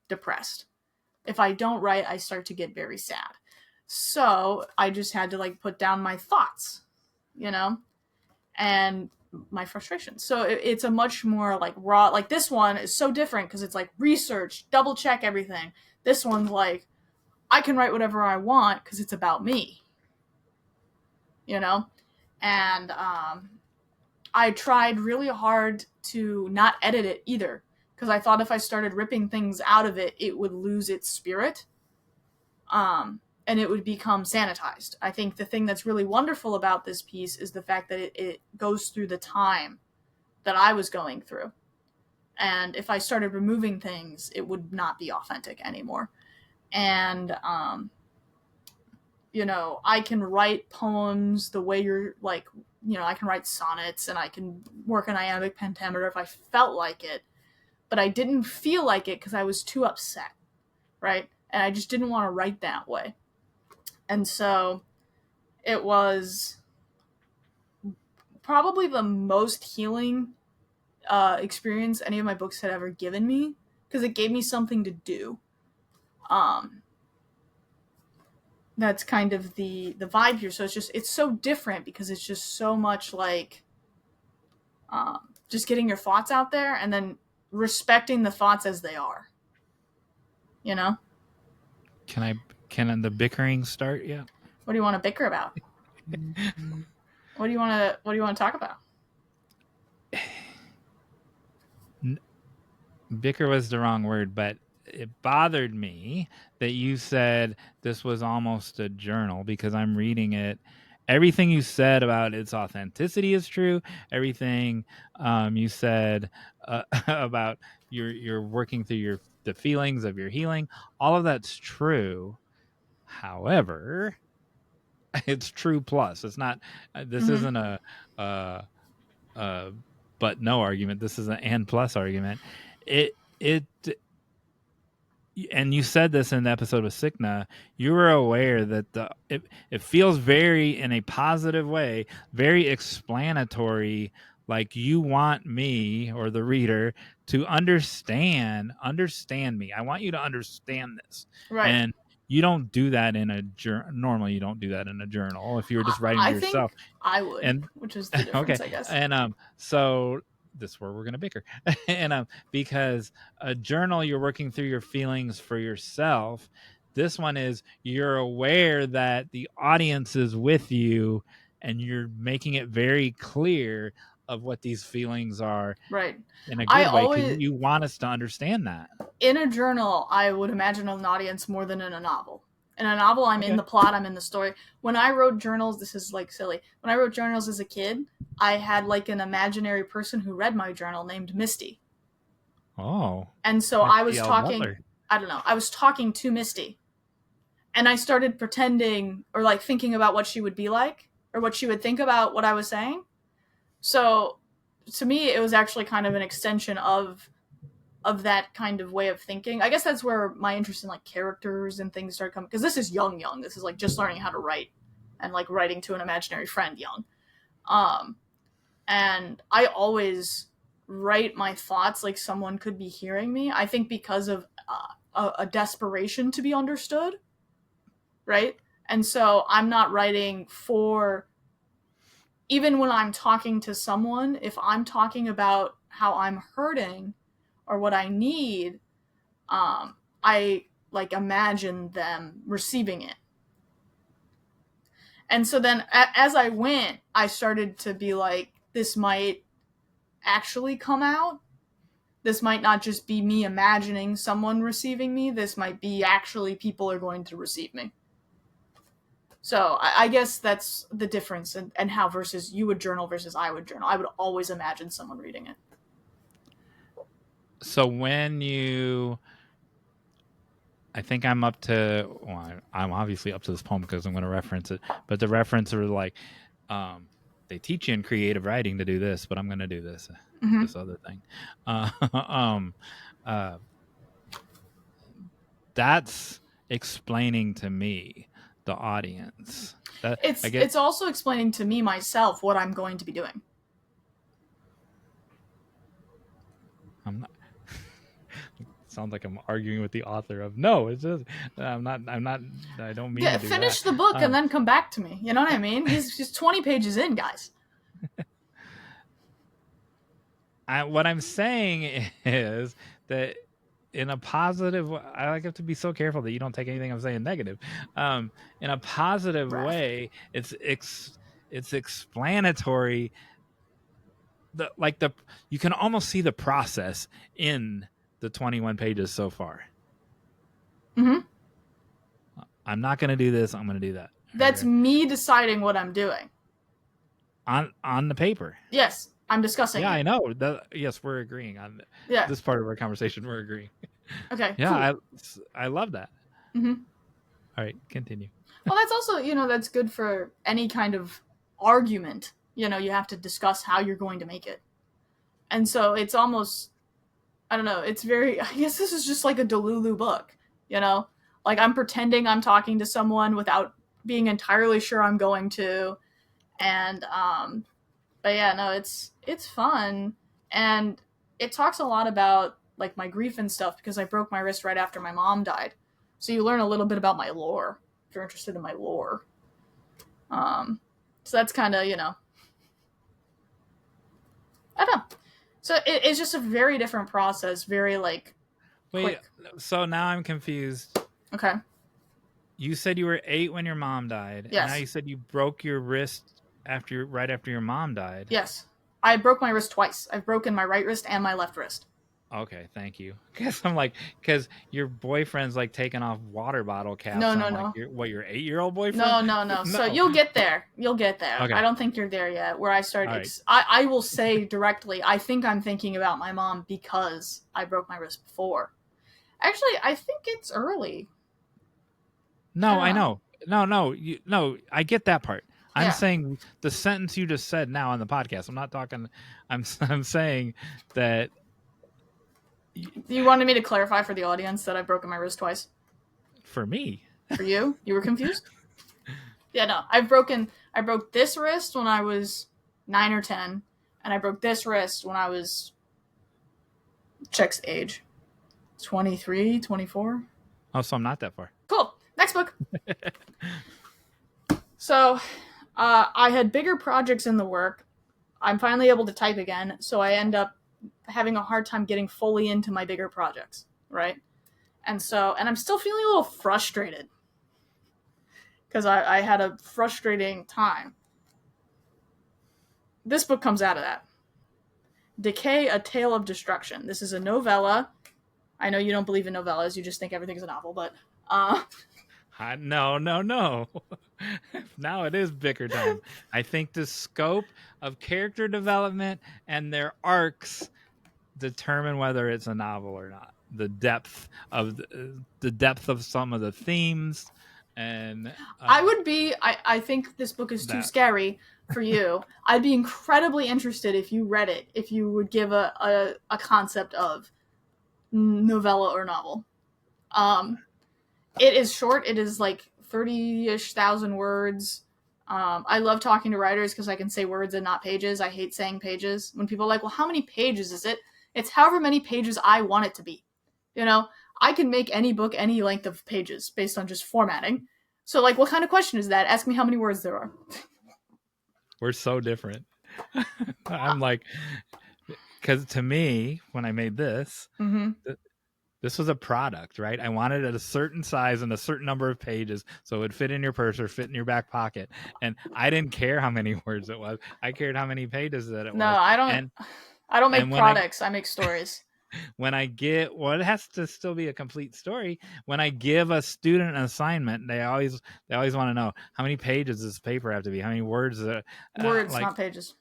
depressed. If I don't write, I start to get very sad. So I just had to like put down my thoughts, you know? and my frustration. So it's a much more like raw, like this one is so different because it's like research, double check everything. This one's like, I can write whatever I want because it's about me, you know? And I tried really hard to not edit it either because I thought if I started ripping things out of it, it would lose its spirit. And it would become sanitized. I think the thing that's really wonderful about this piece is the fact that it goes through the time that I was going through. And if I started removing things, it would not be authentic anymore. And, I can write poems the way you're like, I can write sonnets and I can work an iambic pentameter if I felt like it. But I didn't feel like it because I was too upset, right? And I just didn't want to write that way. And so it was probably the most healing experience any of my books had ever given me because it gave me something to do. That's kind of the vibe here. So it's so different because it's just so much like just getting your thoughts out there and then respecting the thoughts as they are. Can the bickering start yet? What do you want to bicker about? What do you want to talk about? Bicker was the wrong word, but it bothered me that you said this was almost a journal because I'm reading it. Everything you said about its authenticity is true. Everything you said about you're working through the feelings of your healing, all of that's true. However, it's true plus. It's not. This isn't a but no argument. This is an and plus argument. And you said this in the episode with Sikna, you were aware that it feels very, in a positive way, very explanatory, like you want me or the reader to understand me. I want you to understand this. Right. And you don't do that in a journal. Normally, you don't do that in a journal. If you were just writing to yourself. Think I would, which is the difference, I guess. And so this is where we're going to bicker. And because a journal, you're working through your feelings for yourself. This one is you're aware that the audience is with you and you're making it very clear of what these feelings are. Right. In a good way, because you want us to understand that. In a journal, I would imagine an audience more than in a novel. In a novel, I'm in the plot, I'm in the story. When I wrote journals, this is like silly. When I wrote journals as a kid, I had like an imaginary person who read my journal named Misty. Oh. And so I was talking, I don't know, I was talking to Misty. And I started pretending or like thinking about what she would be like or what she would think about what I was saying. So to me, it was actually kind of an extension of that kind of way of thinking. I guess that's where my interest in like characters and things started coming, because this is young. This is like just learning how to write and like writing to an imaginary friend young. And I always write my thoughts like someone could be hearing me. I think because of a desperation to be understood, right? And so I'm not writing for, even when I'm talking to someone, if I'm talking about how I'm hurting or what I need, I like imagine them receiving it. And so then as I went, I started to be like, this might actually come out. This might not just be me imagining someone receiving me. This might be actually people are going to receive me. So I guess that's the difference and how versus you would journal versus I would journal. I would always imagine someone reading it. So when I think I'm up to, I'm obviously up to this poem because I'm going to reference it, but the reference are like, they teach you in creative writing to do this, but I'm going to do this, this other thing. That's explaining to me, the audience. It's also explaining to me myself what I'm going to be doing. I'm not. Sounds like I'm arguing with the author of no. It's just I'm not. I don't mean to do finish that. The book and then come back to me. You know what I mean? He's 20 pages in, guys. what I'm saying is that in a positive, I like have to be so careful that you don't take anything I'm saying negative. In a positive way, it's explanatory. You can almost see the process in the 21 pages so far. Mm-hmm. I'm not going to do this. I'm going to do that. That's me deciding what I'm doing on the paper. Yes, I'm discussing. Yeah, it. I know. Yes, we're agreeing on this part of our conversation. We're agreeing. Okay. Yeah, cool. I love that. Mm-hmm. All right, continue. Well, that's also, that's good for any kind of argument. You have to discuss how you're going to make it. And so it's almost, I don't know, it's very, I guess this is just like a Delulu book, Like I'm pretending I'm talking to someone without being entirely sure I'm going to. And, but yeah, no, it's fun. And it talks a lot about like my grief and stuff because I broke my wrist right after my mom died. So you learn a little bit about my lore if you're interested in my lore. So that's kind of, I don't know. So it's just a very different process, very like Wait, quick. So now I'm confused. Okay. You said you were 8 when your mom died. Yes. And now you said you broke your wrist right after your mom died. Yes. I broke my wrist twice. I've broken my right wrist and my left wrist. Okay, thank you. Because I'm like, because your boyfriend's like taking off water bottle caps. No. Like, your 8-year-old boyfriend? No. So you'll get there. Okay. I don't think you're there yet. Where I started, right. I will say directly, I think I'm thinking about my mom because I broke my wrist before. Actually, I think it's early. No, I know. No, I get that part. I'm saying the sentence you just said now on the podcast. I'm not talking. I'm saying that. You wanted me to clarify for the audience that I've broken my wrist twice? For me? For you? You were confused? Yeah, no. I broke this wrist when I was 9 or 10, and I broke this wrist when I was, check's age, 23, 24. Oh, so I'm not that far. Cool. Next book. So, I had bigger projects in the work. I'm finally able to type again, so I end up having a hard time getting fully into my bigger projects, right? And I'm still feeling a little frustrated because I had a frustrating time. This book comes out of that. Decay, A Tale of Destruction. This is a novella. I know you don't believe in novellas, you just think everything's a novel, but no. Now it is bicker time. I think the scope of character development and their arcs determine whether it's a novel or not. The depth of some of the themes, and I think this book is too scary for you. I'd be incredibly interested if you read it, if you would give a concept of novella or novel. It is short. It is like 30-ish thousand words. I love talking to writers because I can say words and not pages. I hate saying pages. When people are like, well, how many pages is it? It's however many pages I want it to be. I can make any book any length of pages based on just formatting. So, like, what kind of question is that? Ask me how many words there are. We're so different. I'm like, because to me, when I made this, this was a product, right? I wanted it a certain size and a certain number of pages so it would fit in your purse or fit in your back pocket. And I didn't care how many words it was. I cared how many pages that it was. No, I don't. I don't make products. I make stories. When I get, it has to still be a complete story. When I give a student an assignment, they always want to know how many pages does this paper have to be? How many words? Words, not pages.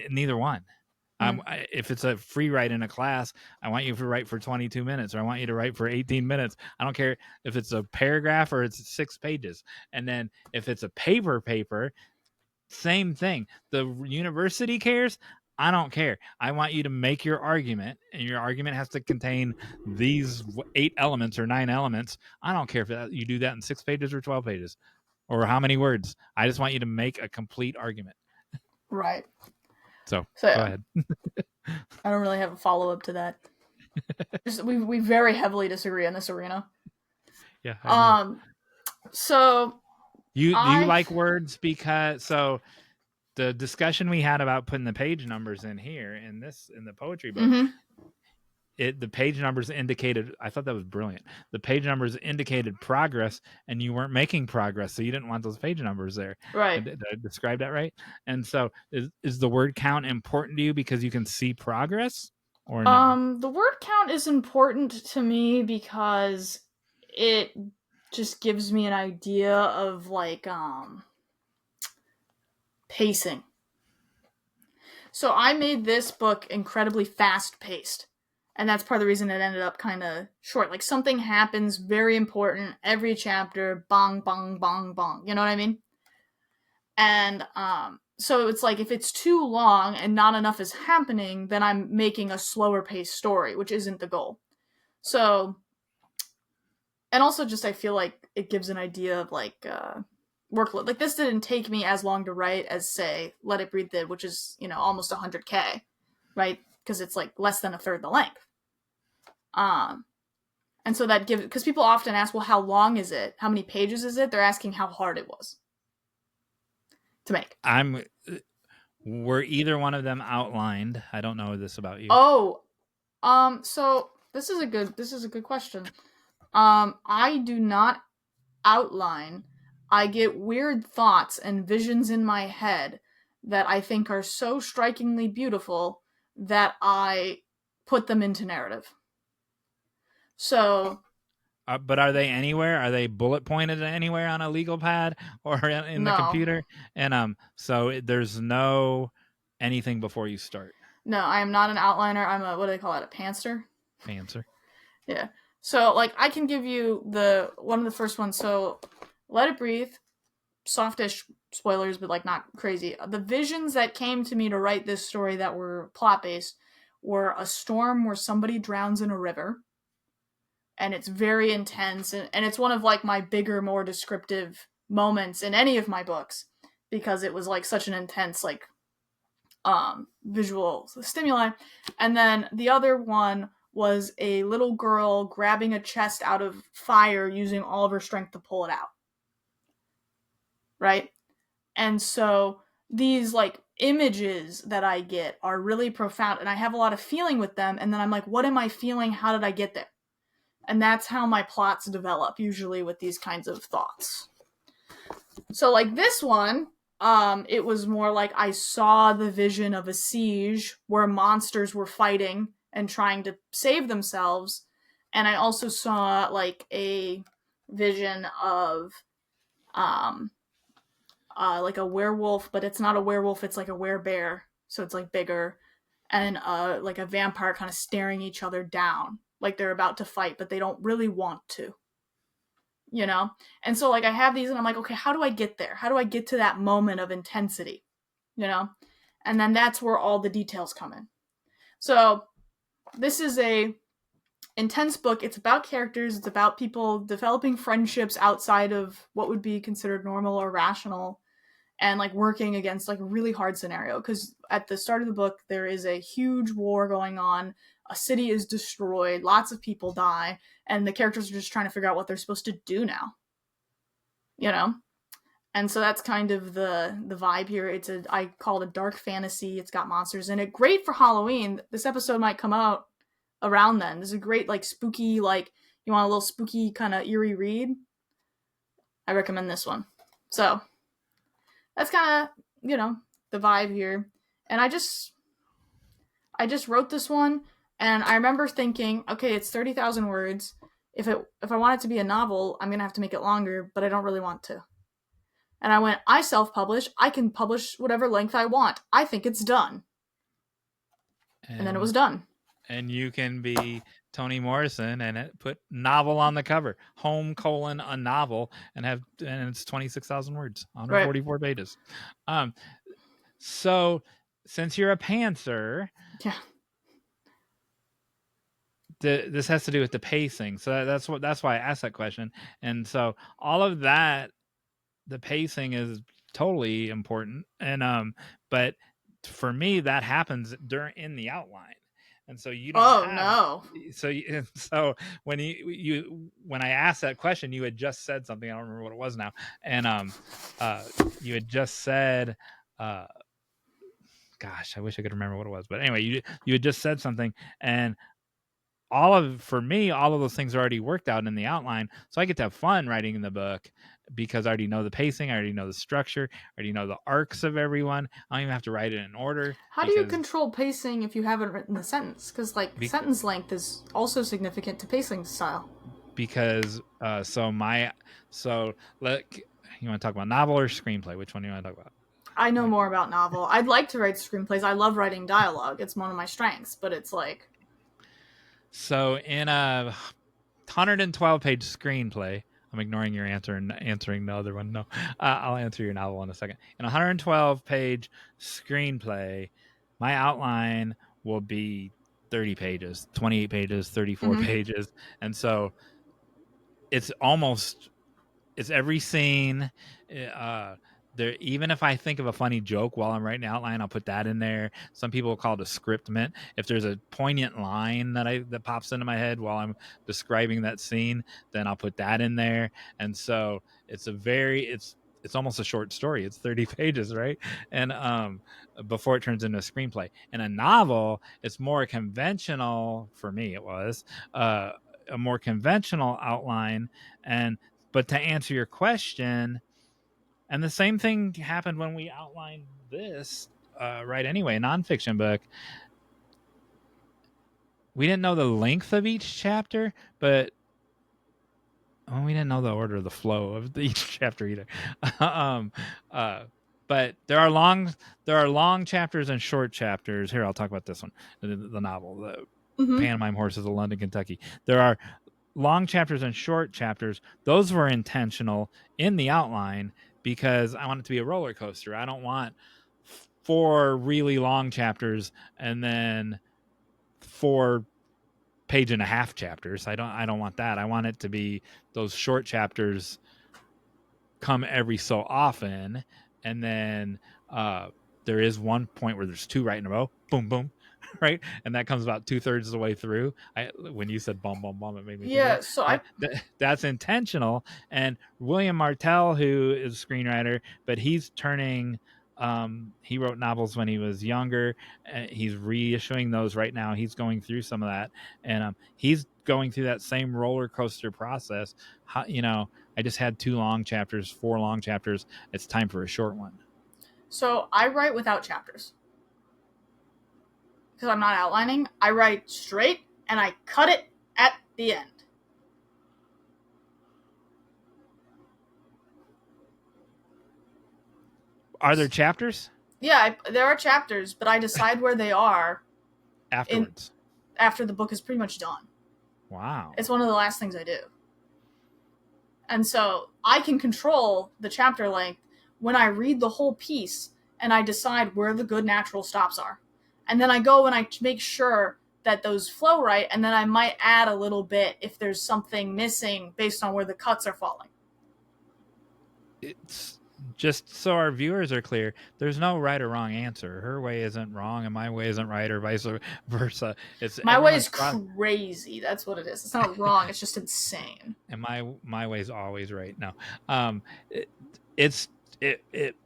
Neither one. If it's a free write in a class, I want you to write for 22 minutes or I want you to write for 18 minutes. I don't care if it's a paragraph or it's 6 pages. And then if it's a paper, same thing. The university cares. I don't care. I want you to make your argument, and your argument has to contain these 8 elements or 9 elements. I don't care if you do that in 6 pages or 12 pages or how many words. I just want you to make a complete argument. Right. So go ahead. I don't really have a follow-up to that. We very heavily disagree in this arena. Yeah. So do you like words because the discussion we had about putting the page numbers in here in the poetry book, Mm-hmm. the page numbers indicated, I thought that was brilliant. The page numbers indicated progress, and you weren't making progress, so you didn't want those page numbers there. Right. Did I describe that right? And so is the word count important to you because you can see progress, or no? The word count is important to me because it just gives me an idea of like pacing. So I made this book incredibly fast paced. And that's part of the reason it ended up kind of short. Like something happens very important every chapter, bong, bong, bong, bong. You know what I mean? And so it's like if it's too long and not enough is happening, then I'm making a slower paced story, which isn't the goal. So, and also just I feel like it gives an idea of like workload. Like this didn't take me as long to write as say Let It Breathe did, which is almost 100K, right? Because it's like less than a third the length. And so that gives, because people often ask, well, how long is it? How many pages is it? They're asking how hard it was to make. Were either one of them outlined? I don't know this about you. Oh, so this is a good question. I do not outline. I get weird thoughts and visions in my head that I think are so strikingly beautiful that I put them into narrative. So, but are they anywhere? Are they bullet pointed anywhere on a legal pad or in the no. computer? And so there's no anything before you start. No, I am not an outliner. I'm a, what do they call it? A pantser? Pantser. Yeah. So, like, I can give you one of the first ones. So, Let It Breathe, softish spoilers, but like not crazy. The visions that came to me to write this story that were plot based were a storm where somebody drowns in a river, and it's very intense, and it's one of like my bigger, more descriptive moments in any of my books because it was like such an intense like visual stimuli. And then the other one was a little girl grabbing a chest out of fire using all of her strength to pull it out. Right? And so these like images that I get are really profound, and I have a lot of feeling with them, and then I'm like, what am I feeling? How did I get there? And that's how my plots develop, usually with these kinds of thoughts. So like this one, it was more like I saw the vision of a siege where monsters were fighting and trying to save themselves, and I also saw like a vision of like a werewolf, but it's not a werewolf, it's like a werebear, so it's like bigger, and like a vampire kind of staring each other down like they're about to fight, but they don't really want to. And so like I have these and I'm like, okay, how do I get there? How do I get to that moment of intensity? And then that's where all the details come in. So this is a intense book. It's about characters. It's about people developing friendships outside of what would be considered normal or rational, and like working against like a really hard scenario. Because at the start of the book, there is a huge war going on. A city is destroyed. Lots of people die. And the characters are just trying to figure out what they're supposed to do now. And so that's kind of the vibe here. I call it a dark fantasy. It's got monsters in it. Great for Halloween. This episode might come out around then. This is a great like spooky, like you want a little spooky kind of eerie read. I recommend this one. So that's kind of the vibe here. And I just wrote this one, and I remember thinking, okay, it's 30,000 words. If I want it to be a novel, I'm gonna have to make it longer, but I don't really want to. And I went, I self-publish. I can publish whatever length I want. I think it's done. And then it was done. And you can be Toni Morrison and put novel on the cover, a novel, and it's 26,000 words, 144 pages. So since you're a pantser, yeah, this has to do with the pacing. So that's why I asked that question. And so all of that, the pacing is totally important. And but for me, that happens in the outline. And so you don't no. So when when I asked that question, you had just said something. I don't remember what it was now. And you had just said gosh, I wish I could remember what it was. But anyway, you had just said something, and for me, all of those things are already worked out in the outline. So I get to have fun writing in the book because I already know the pacing, I already know the structure, I already know the arcs of everyone. I don't even have to write it in order. How do you control pacing if you haven't written the sentence? Because sentence length is also significant to pacing style. Because let you want to talk about novel or screenplay? Which one do you want to talk about? I know more about novel. I'd like to write screenplays. I love writing dialogue. It's one of my strengths, but it's like. So in a 112-page screenplay, I'm ignoring your answer and answering the other one. No, I'll answer your novel in a second. In a 112-page screenplay, my outline will be 30 pages, 28 pages, 34 pages. And so it's every scene. There, even if I think of a funny joke while I'm writing the outline, I'll put that in there. Some people call it a scriptment. If there's a poignant line that pops into my head while I'm describing that scene, then I'll put that in there. And so it's almost a short story. It's 30 pages, right? And before it turns into a screenplay. In a novel, it's more conventional for me. It was a more conventional outline, but to answer your question. And the same thing happened when we outlined this, right? Anyway, nonfiction book. We didn't know the length of each chapter, but we didn't know the order of the flow of each chapter either. But there are long chapters and short chapters. Here, I'll talk about this one, the novel, the Pantomime Horses of London, Kentucky. There are long chapters and short chapters. Those were intentional in the outline because I want it to be a roller coaster. I don't want 4 really long chapters and then 4 page-and-a-half chapters. I don't want that. I want it to be those short chapters come every so often, and then there is one point where there's 2 right in a row. Boom, boom. Right, and that comes about 2/3 of the way through. When you said "bum bum bum," it made me think so that's intentional. And William Martell, who is a screenwriter, but he's turning. He wrote novels when he was younger. He's reissuing those right now. He's going through some of that, and he's going through that same roller coaster process. I just had 2 long chapters, 4 long chapters. It's time for a short one. So I write without chapters. Because I'm not outlining, I write straight and I cut it at the end. Are there chapters? Yeah, there are chapters, but I decide where they are afterwards. After the book is pretty much done. Wow. It's one of the last things I do. And so I can control the chapter length when I read the whole piece and I decide where the good natural stops are. And then I go and I make sure that those flow right, and then I might add a little bit if there's something missing based on where the cuts are falling. It's just so our viewers are clear, there's no right or wrong answer. Her way isn't wrong and my way isn't right, or vice versa. My way is crazy. That's what it is. It's not wrong. It's just insane. And my way is always right. No, it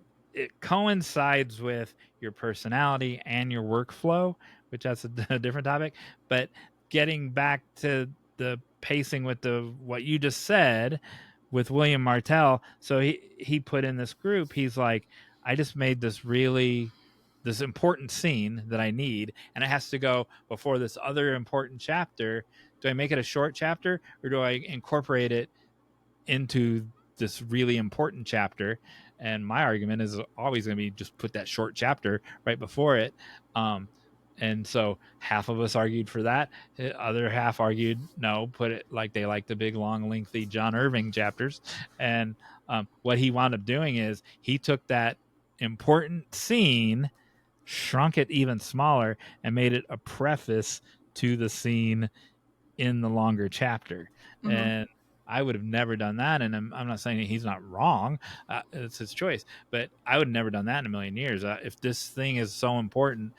coincides with your personality and your workflow, which that's a different topic. But getting back to the pacing with what you just said with William Martell, so he put in this group. He's like, I just made this important scene that I need, and it has to go before this other important chapter. Do I make it a short chapter, or do I incorporate it into this really important chapter? And my argument is always going to be just put that short chapter right before it. And so half of us argued for that. The other half argued, no, put it like they like the big, long, lengthy John Irving chapters. And what he wound up doing is he took that important scene, shrunk it even smaller, and made it a preface to the scene in the longer chapter. Mm-hmm. And I would have never done that. And I'm not saying he's not wrong. It's his choice. But I would have never done that in a million years. If this thing is so important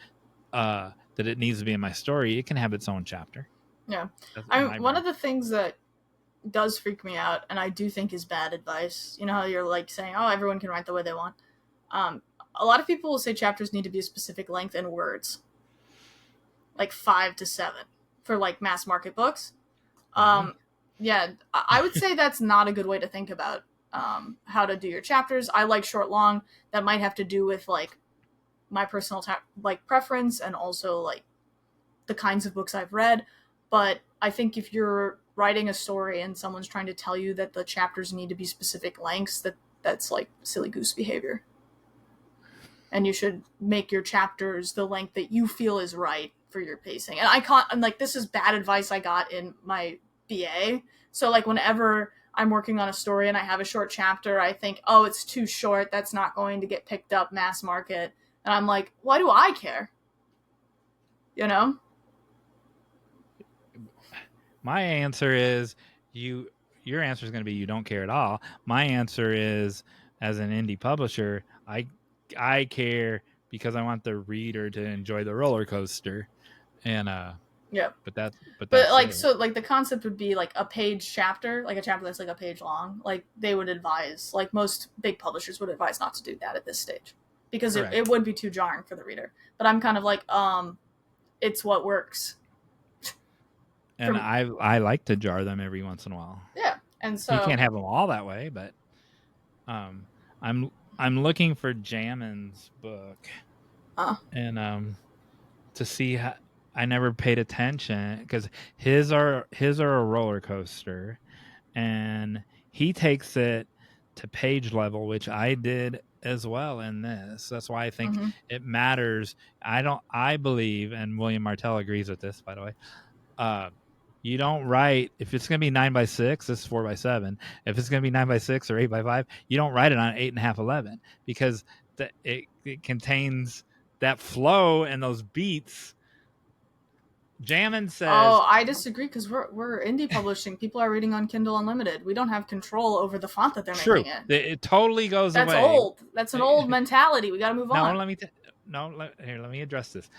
that it needs to be in my story, it can have its own chapter. Yeah. One of the things that does freak me out, and I do think is bad advice, you know how you're like saying, oh, everyone can write the way they want. a lot of people will say chapters need to be a specific length in words, like 5 to 7 for like mass market books. Yeah, I would say that's not a good way to think about how to do your chapters. I like short, long. That might have to do with like my personal like preference and also like the kinds of books I've read. But I think if you're writing a story and someone's trying to tell you that the chapters need to be specific lengths, that's like silly goose behavior. And you should make your chapters the length that you feel is right for your pacing. And I'm like, this is bad advice I got in my BA. So like whenever I'm working on a story and I have a short chapter, I think, oh, it's too short. That's not going to get picked up mass market. And I'm like, why do I care? You know? My answer is your answer is going to be you don't care at all. My answer is, as an indie publisher, I care because I want the reader to enjoy the roller coaster. And yeah. But that's like it. So like the concept would be like a page chapter, like a chapter that's like a page long. Like they would advise, like most big publishers would advise not to do that at this stage because it would be too jarring for the reader. But I'm kind of like, it's what works. And I like to jar them every once in a while. Yeah, and so you can't have them all that way, but I'm looking for Jammin's book, and to see how. I never paid attention because his are a roller coaster, and he takes it to page level, which I did as well in this. That's why I think it matters. I believe, and William Martell agrees with this, by the way. You don't write, if it's going to be 9x6, this is 4x7. If it's going to be 9x6 or 8x5, you don't write it on 8.5, 11 because it contains that flow and those beats. Jammin says, "Oh, I disagree because we're indie publishing. People are reading on Kindle Unlimited. We don't have control over the font that they're making it. It totally goes away. That's old. That's an old mentality. We got to move on. Let me address this.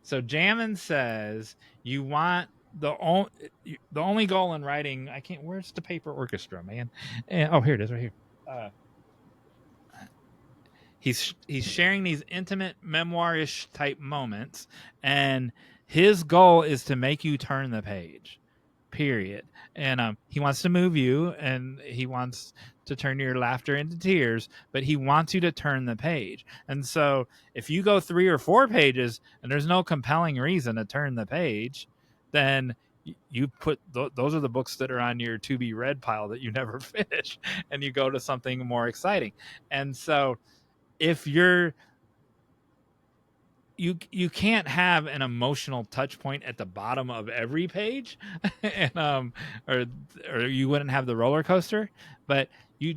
So Jammin says you want the only goal in writing. I can't. Where's the paper orchestra, man? And, here it is, right here. He's sharing these intimate memoirish type moments, and his goal is to make you turn the page, period. And he wants to move you, and he wants to turn your laughter into tears, but he wants you to turn the page. And so if you go 3 or 4 pages and there's no compelling reason to turn the page, then you put those are the books that are on your to be read pile that you never finish, and you go to something more exciting. And so if you can't have an emotional touch point at the bottom of every page, and or you wouldn't have the roller coaster, but you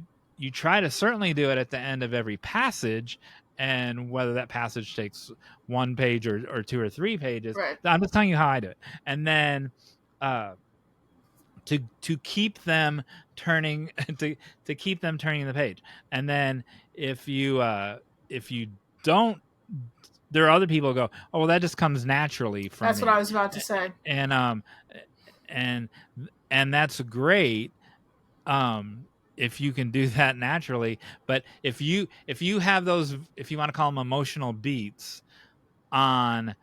try to certainly do it at the end of every passage, and whether that passage takes 1 page or 2 or 3 pages, right. I'm just telling you how I do it. And then to keep them turning to keep them turning the page. And then if you don't, there are other people who go, oh well, that just comes naturally from That's me. What I was about to say. And that's great if you can do that naturally. But if you have those, if you want to call them emotional beats on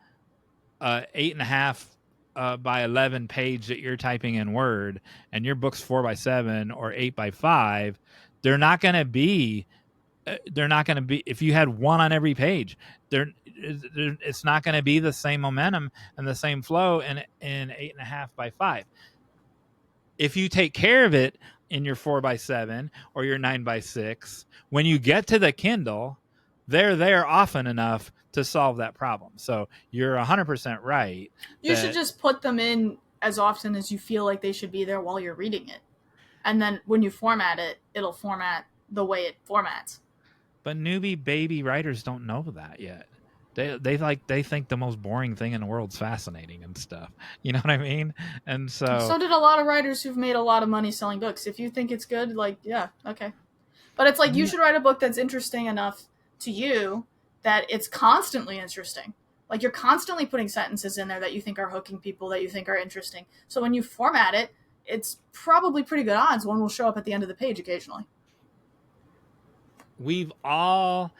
8.5 by 11 page that you're typing in Word, and your book's 4x7 or 8x5, they're not going to be. If you had 1 on every page, it's not going to be the same momentum and the same flow in 8.5 by 5. If you take care of it in your 4x7 or your 9x6, when you get to the Kindle, they're there often enough to solve that problem. So you're 100% right. You should just put them in as often as you feel like they should be there while you're reading it. And then when you format it, it'll format the way it formats. But newbie baby writers don't know that yet. They think the most boring thing in the world's fascinating and stuff. You know what I mean? And so did a lot of writers who've made a lot of money selling books. If you think it's good, like, yeah, okay. But it's like you should write a book that's interesting enough to you that it's constantly interesting. Like you're constantly putting sentences in there that you think are hooking people, that you think are interesting. So when you format it, it's probably pretty good odds one will show up at the end of the page occasionally. We've all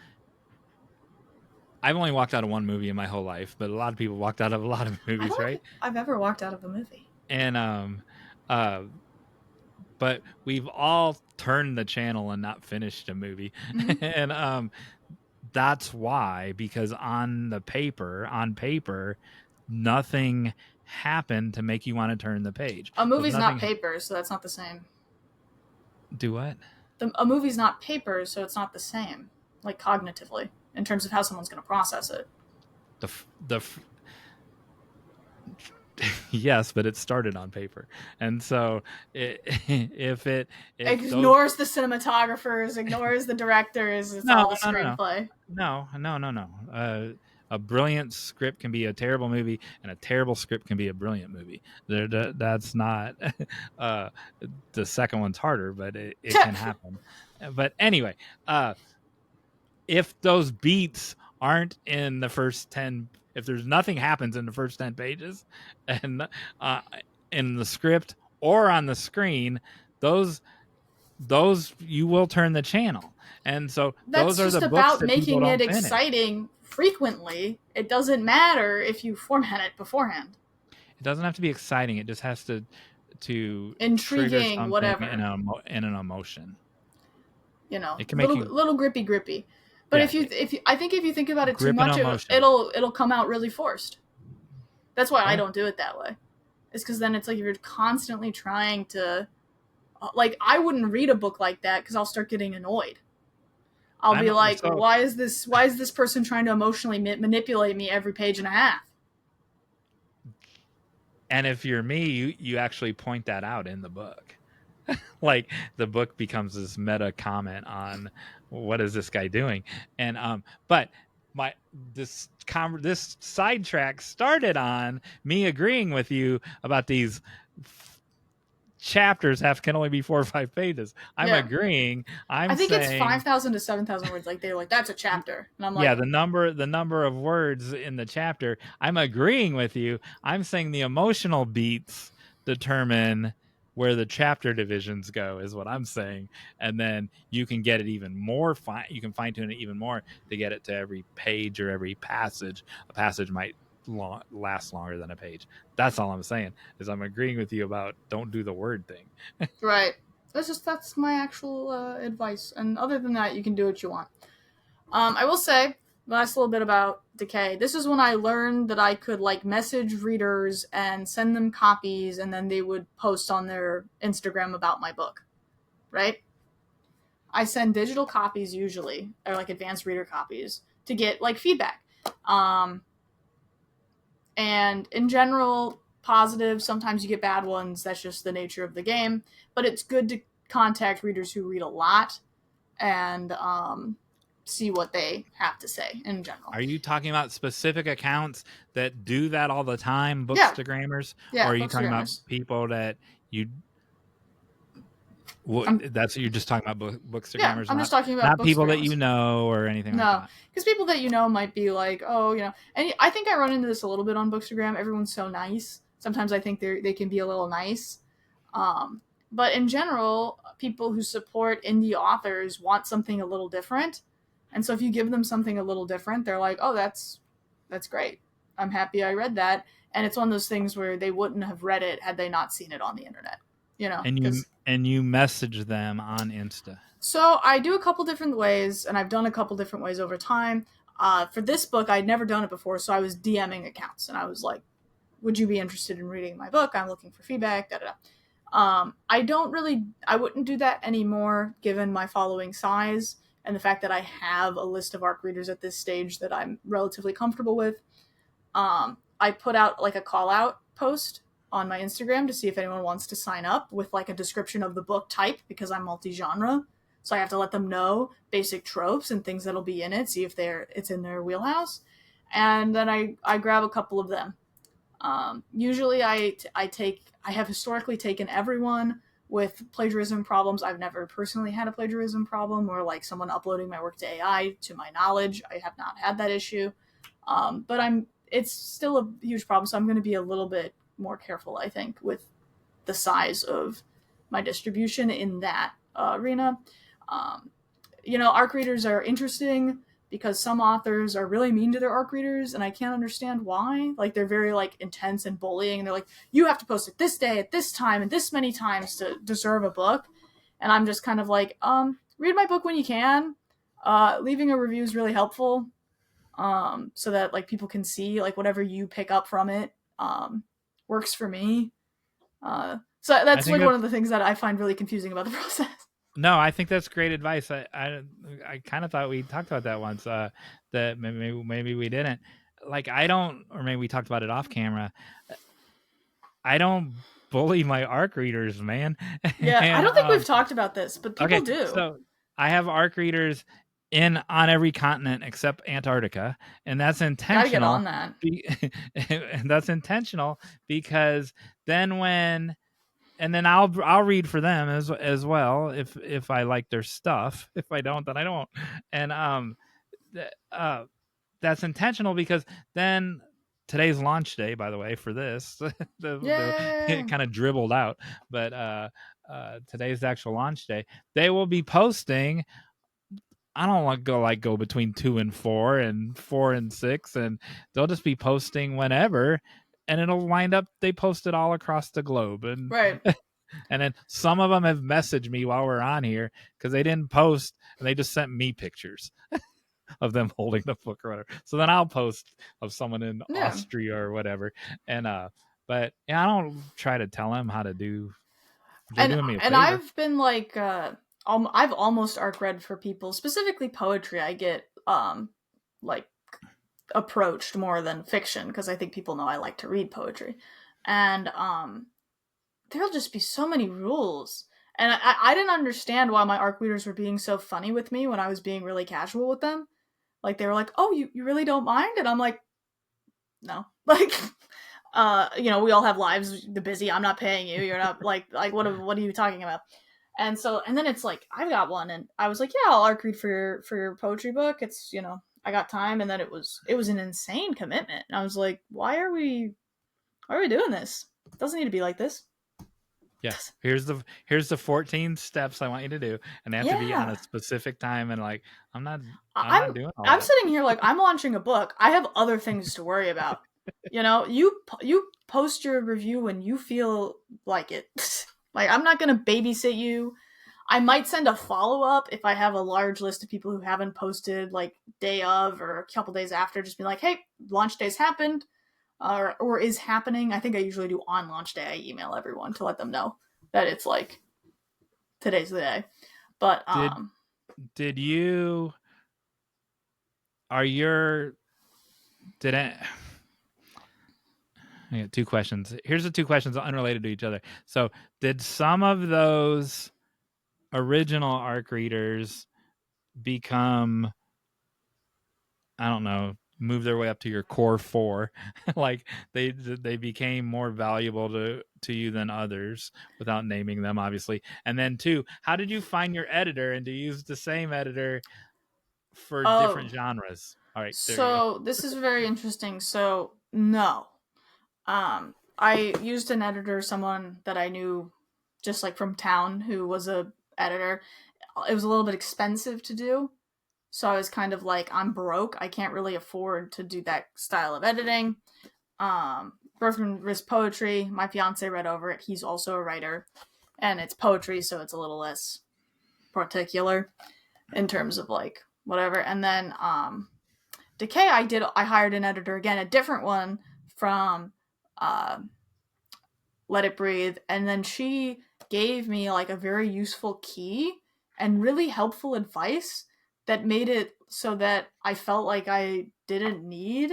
I've only walked out of one movie in my whole life, but a lot of people walked out of a lot of movies, right? I've ever walked out of a movie. And but we've all turned the channel and not finished a movie. Mm-hmm. And that's why, because on paper, nothing happened to make you want to turn the page. A movie's not paper, so that's not the same. Do what? A movie's not paper, so it's not the same, like cognitively, in terms of how someone's going to process it. Yes, but it started on paper, and so if ignores the cinematographers, ignores the directors, it's all the screenplay. No. A brilliant script can be a terrible movie, and a terrible script can be a brilliant movie. That's not the second one's harder, but it can happen. But anyway, if those beats aren't in the first 10, if there's nothing happens in the first 10 pages and in the script or on the screen, those you will turn the channel. And so that's those are the books about that making it exciting frequently. It doesn't matter if you format it beforehand. It doesn't have to be exciting. It just has to intriguing, whatever, in an emotion. You know, it can make little grippy. But if you I think if you think about it too much, it'll come out really forced. That's why I don't do it that way. It's because then it's like you're constantly trying to, like, I wouldn't read a book like that because I'll start getting annoyed. I'll be like, why is this person trying to emotionally manipulate me every page and a half? And if you're me, you actually point that out in the book. Like, the book becomes this meta comment on what is this guy doing. And but this sidetrack started on me agreeing with you about these chapters can only be 4 or 5 pages. I'm agreeing. I think it's 5,000 to 7,000 words. Like, they're like, that's a chapter. And I'm like, the number of words in the chapter. I'm agreeing with you. I'm saying the emotional beats determine where the chapter divisions go, is what I'm saying. And then you can get it even more you can fine tune it even more to get it to every page or every passage. A passage might last longer than a page. That's all I'm saying, is I'm agreeing with you about don't do the word thing. Right. That's my actual advice. And other than that, you can do what you want. I will say, last little bit about Decay. This is when I learned that I could, like, message readers and send them copies, and then they would post on their Instagram about my book. Right? I send digital copies usually, or like advanced reader copies, to get, like, feedback. And in general, positive. Sometimes you get bad ones. That's just the nature of the game. But it's good to contact readers who read a lot and see what they have to say in general. Are you talking about specific accounts that do that all the time, Bookstagrammers? Yeah. Or are you talking about people that you... that's what you're just talking about, Bookstagrammers? Yeah, I'm just talking about not people that you know or anything like that. No, because people that you know might be like, oh, you know... And I think I run into this a little bit on Bookstagram. Everyone's so nice. Sometimes I think they can be a little nice. But in general, people who support indie authors want something a little different. And so if you give them something a little different, they're like, oh, that's great. I'm happy I read that. And it's one of those things where they wouldn't have read it had they not seen it on the internet. You know? And you message them on Insta. So I do a couple different ways, and I've done a couple different ways over time. For this book, I'd never done it before, so I was DMing accounts. And I was like, would you be interested in reading my book? I'm looking for feedback, I wouldn't do that anymore, given my following size and the fact that I have a list of ARC readers at this stage that I'm relatively comfortable with. I put out, like, a call out post on my Instagram to see if anyone wants to sign up with, like, a description of the book type, because I'm multi-genre. So I have to let them know basic tropes and things that'll be in it, see if it's in their wheelhouse. And then I grab a couple of them. Usually I have historically taken everyone with plagiarism problems. I've never personally had a plagiarism problem or, like, someone uploading my work to AI. To my knowledge, I have not had that issue. But it's still a huge problem, so I'm going to be a little bit more careful, I think, with the size of my distribution in that arena. ARC readers are interesting, because some authors are really mean to their ARC readers, and I can't understand why. Like, they're very like intense and bullying, and they're like, you have to post it this day at this time and this many times to deserve a book. And I'm just kind of like, read my book when you can. Leaving a review is really helpful, so that like people can see like whatever you pick up from it works for me. So that's like one of the things that I find really confusing about the process. No, I think that's great advice. I kind of thought we talked about that once. That maybe we didn't. Like, I don't, or maybe we talked about it off camera. I don't bully my ARC readers, man. Yeah, and, I don't think we've talked about this, but people do. So I have ARC readers on every continent except Antarctica, and that's intentional. Gotta get on that. And that's intentional because then I'll read for them as well if I like their stuff. If I don't, then I don't. And that's intentional because then today's launch day, by the way, for this. It kind of dribbled out, but today's the actual launch day. They will be posting. I don't want to go between 2 and 4 and 4 and 6, and they'll just be posting whenever, and it'll wind up they post it all across the globe, and right. And then some of them have messaged me while we're on here because they didn't post, and they just sent me pictures of them holding the book or whatever. So then I'll post of someone in Austria or whatever, and but yeah, I don't try to tell them how to do. They're doing me a favor. And I've been like, I've almost ARC read for people, specifically poetry. I get like approached more than fiction because I think people know I like to read poetry, and there'll just be so many rules. And I didn't understand why my ARC readers were being so funny with me when I was being really casual with them. Like, they were like, oh, you really don't mind? And I'm like, no. Like, we all have lives. They're busy. I'm not paying you. You're not like what are you talking about? And then it's like, I've got one, and I was like, yeah, I'll ARC read for your poetry book. It's, I got time. And then it was an insane commitment. And I was like, why are we doing this? It doesn't need to be like this. Yes. Here's the 14 steps I want you to do, and they have to be on a specific time. And like, I'm not doing all I'm sitting here like, I'm launching a book. I have other things to worry about. You post your review when you feel like it. Like, I'm not going to babysit you. I might send a follow-up if I have a large list of people who haven't posted like day of or a couple days after, just be like, hey, launch day's happened. Or is happening. I think I usually do on launch day. I email everyone to let them know that it's like, today's the day. But I got 2 questions. Here's the 2 questions unrelated to each other. So, did some of those original ARC readers become, I don't know, move their way up to your core 4? Like, they became more valuable to you than others, without naming them, obviously. And then 2, how did you find your editor, and do you use the same editor for different genres? All right. So this is very interesting. So no, I used an editor, someone that I knew just like from town who was a editor. It was a little bit expensive to do. So I was kind of like, I'm broke. I can't really afford to do that style of editing. Girlfriend writes poetry. My fiancé read over it. He's also a writer. And it's poetry, so it's a little less particular in terms of like whatever. And then Decay, I hired an editor again, a different one from Let It Breathe. And then she gave me like a very useful key and really helpful advice that made it so that I felt like I didn't need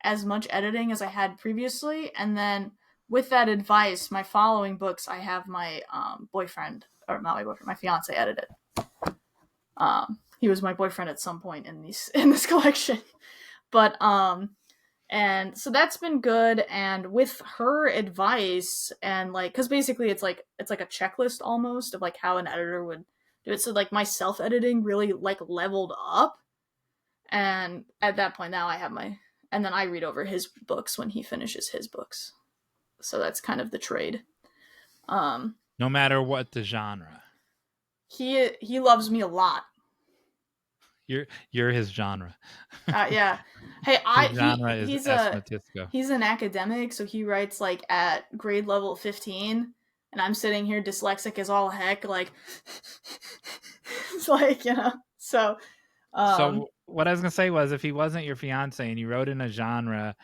as much editing as I had previously. And then with that advice, my following books, I have my boyfriend, or not my boyfriend, my fiance edit it. He was my boyfriend at some point in this collection. But and so that's been good. And with her advice, and like, because basically it's like a checklist almost of like how an editor would do it. So like my self-editing really like leveled up, and at that point now I have and then I read over his books when he finishes his books. So that's kind of the trade. No matter what the genre, he loves me a lot. You're his genre. Yeah. Hey, His genre is S. Matisko. he's an academic, so he writes like at grade level 15, and I'm sitting here dyslexic as all heck, like it's like, So So what I was gonna say was, if he wasn't your fiance and you wrote in a genre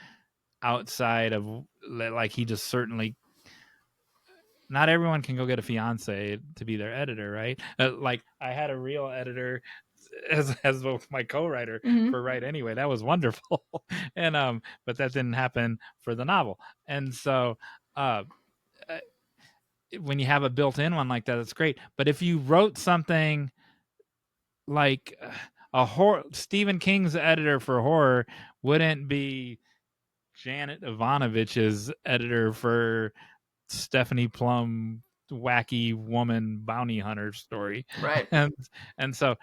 outside of, like, he just certainly, not everyone can go get a fiance to be their editor, right? Like, I had a real editor as my co-writer for Write Anyway. That was wonderful. And but that didn't happen for the novel. And so uh when you have a built-in one like that, it's great. But if you wrote something like a horror, Stephen King's editor for horror wouldn't be Janet Ivanovich's editor for Stephanie Plum wacky woman bounty hunter story. Right. And so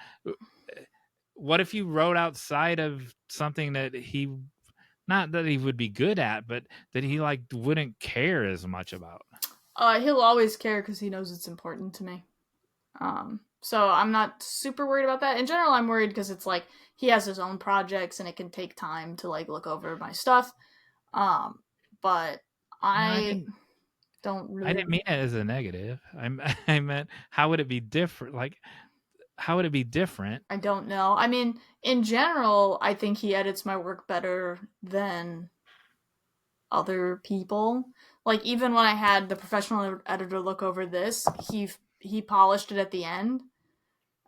what if you wrote outside of something that he, not that he would be good at, but that he like wouldn't care as much about? He'll always care because he knows it's important to me. So I'm not super worried about that. In general, I'm worried because it's like he has his own projects and it can take time to like look over my stuff. But I don't really. I didn't mean it as a negative. I meant, how would it be different? Like, how would it be different? I don't know. I mean, in general, I think he edits my work better than other people. Like, even when I had the professional editor look over this, he polished it at the end,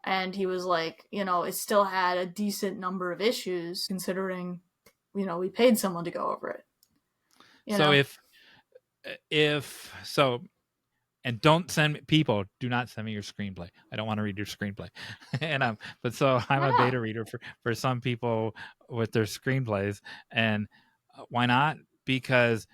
and he was like, it still had a decent number of issues considering, we paid someone to go over it. So if so, and don't send me, people, do not send me your screenplay. I don't want to read your screenplay. And but so I'm a beta reader for some people with their screenplays. And why not? Because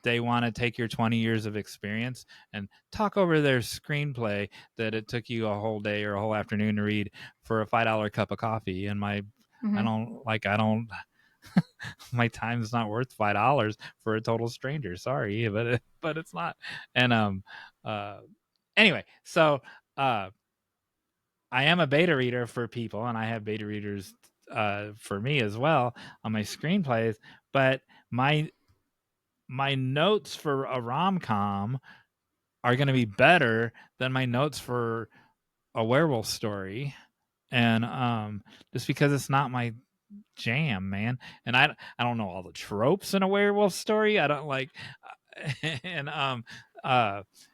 they want to take your 20 years of experience and talk over their screenplay that it took you a whole day or a whole afternoon to read for a $5 cup of coffee. And I don't my time's not worth $5 for a total stranger. Sorry, but it's not. And anyway, so I am a beta reader for people, and I have beta readers for me as well on my screenplays. But my notes for a rom-com are going to be better than my notes for a werewolf story, and just because it's not my jam, man. And I don't know all the tropes in a werewolf story. I don't like, and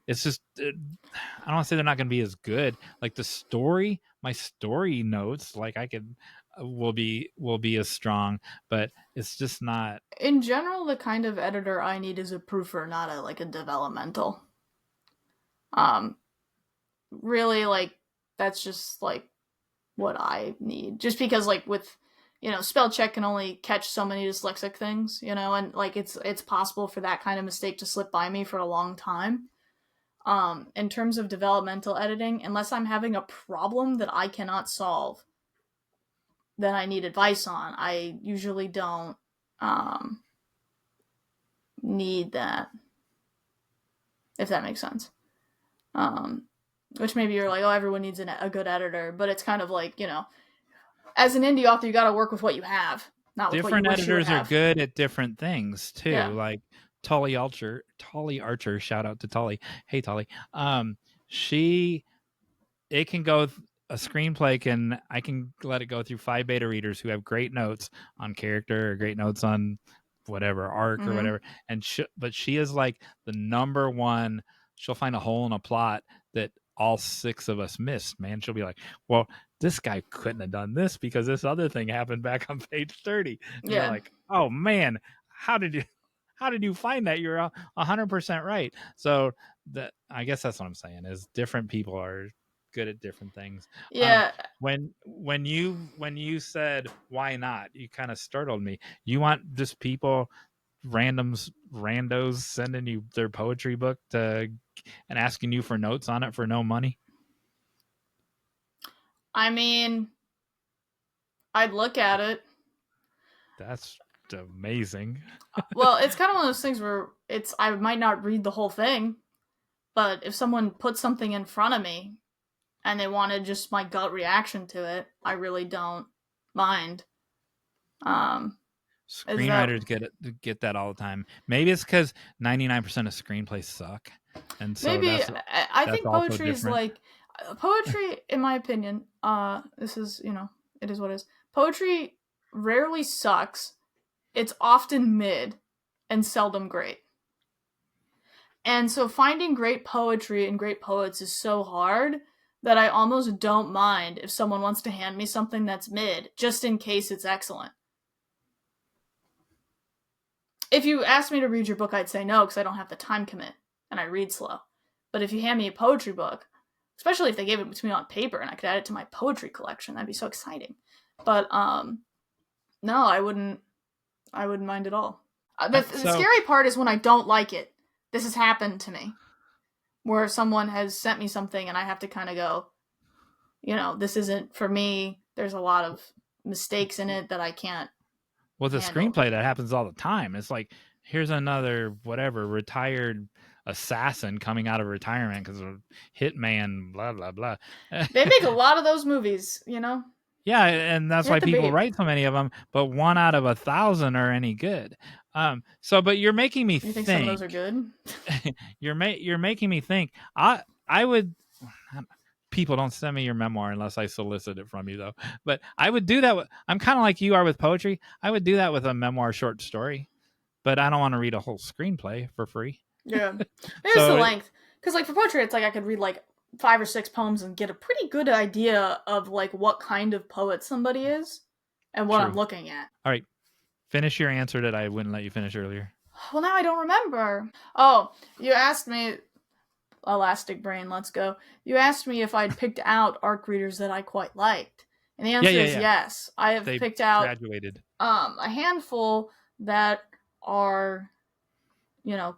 it's just, I don't want to say they're not going to be as good. Like the story, my story notes, like I could will be as strong, but it's just not. In general, the kind of editor I need is a proofer, not a developmental. Really, like, that's just like what I need. Just because, like, with spell check can only catch so many dyslexic things, and like it's possible for that kind of mistake to slip by me for a long time. In terms of developmental editing, unless I'm having a problem that I cannot solve, then I need advice on. I usually don't need that, if that makes sense. Which maybe you're like, oh, everyone needs a good editor, but it's kind of like, as an indie author, you got to work with what you have, not with different what you wish editors you would are have. good at different things too. Yeah. Like Tully Archer, shout out to Tully. Hey Tully. It can go, a screenplay I can let it go through 5 beta readers who have great notes on character or great notes on whatever arc or whatever, and but she is like the number one. She'll find a hole in a plot that all 6 of us missed, man. She'll be like, well, this guy couldn't have done this because this other thing happened back on page 30. And you're like, oh man, how did you find that? You're 100% right. So that, I guess that's what I'm saying, is different people are good at different things. Yeah. When you said why not, you kind of startled me. You want just people, randos sending you their poetry book and asking you for notes on it for no money? I mean, I'd look at it. That's amazing. Well, it's kind of one of those things where I might not read the whole thing, but if someone puts something in front of me and they wanted just my gut reaction to it, I really don't mind. Screenwriters get that all the time. Maybe it's because 99% of screenplays suck, and so maybe I that's think also poetry is different. like poetry, in my opinion. This is it is what it is. Poetry rarely sucks. It's often mid and seldom great. And so finding great poetry and great poets is so hard that I almost don't mind if someone wants to hand me something that's mid, just in case it's excellent. If you asked me to read your book, I'd say no, because I don't have the time commit and I read slow. But if you hand me a poetry book, especially if they gave it to me on paper and I could add it to my poetry collection, that'd be so exciting. But no, I wouldn't mind at all. The scary part is when I don't like it. This has happened to me, where someone has sent me something and I have to kind of go, this isn't for me. There's a lot of mistakes in it that I can't. Well, the screenplay, that happens all the time. It's like, here's another whatever retired assassin coming out of retirement because of hitman, blah blah blah. They make a lot of those movies, Yeah, and that's why people write so many of them. But 1 out of 1,000 are any good. But you're making me think. You think some of those are good? you're making me think. I would. People, don't send me your memoir unless I solicit it from you, though. But I would do that. I'm kind of like you are with poetry. I would do that with a memoir short story, but I don't want to read a whole screenplay for free. Yeah, maybe it's the length. Because like for poetry, it's like I could read like 5 or 6 poems and get a pretty good idea of like what kind of poet somebody is and what I'm looking at. All right, finish your answer that I wouldn't let you finish earlier. Well, now I don't remember. Oh, you asked me. Elastic brain, let's go. You asked me if I'd picked out ARC readers that I quite liked, and the answer is yes. I have picked out graduated. A handful that are,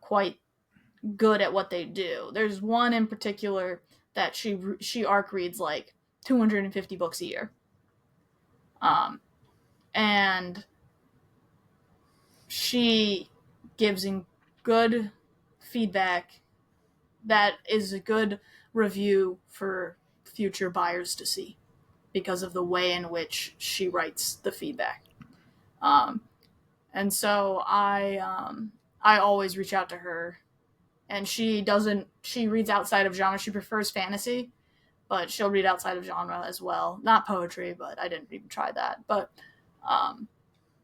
quite good at what they do. There's one in particular that she ARC reads like 250 books a year, and she gives good feedback that is a good review for future buyers to see because of the way in which she writes the feedback. And so I always reach out to her, and she reads outside of genre. She prefers fantasy, but she'll read outside of genre as well. Not poetry, but I didn't even try that. But a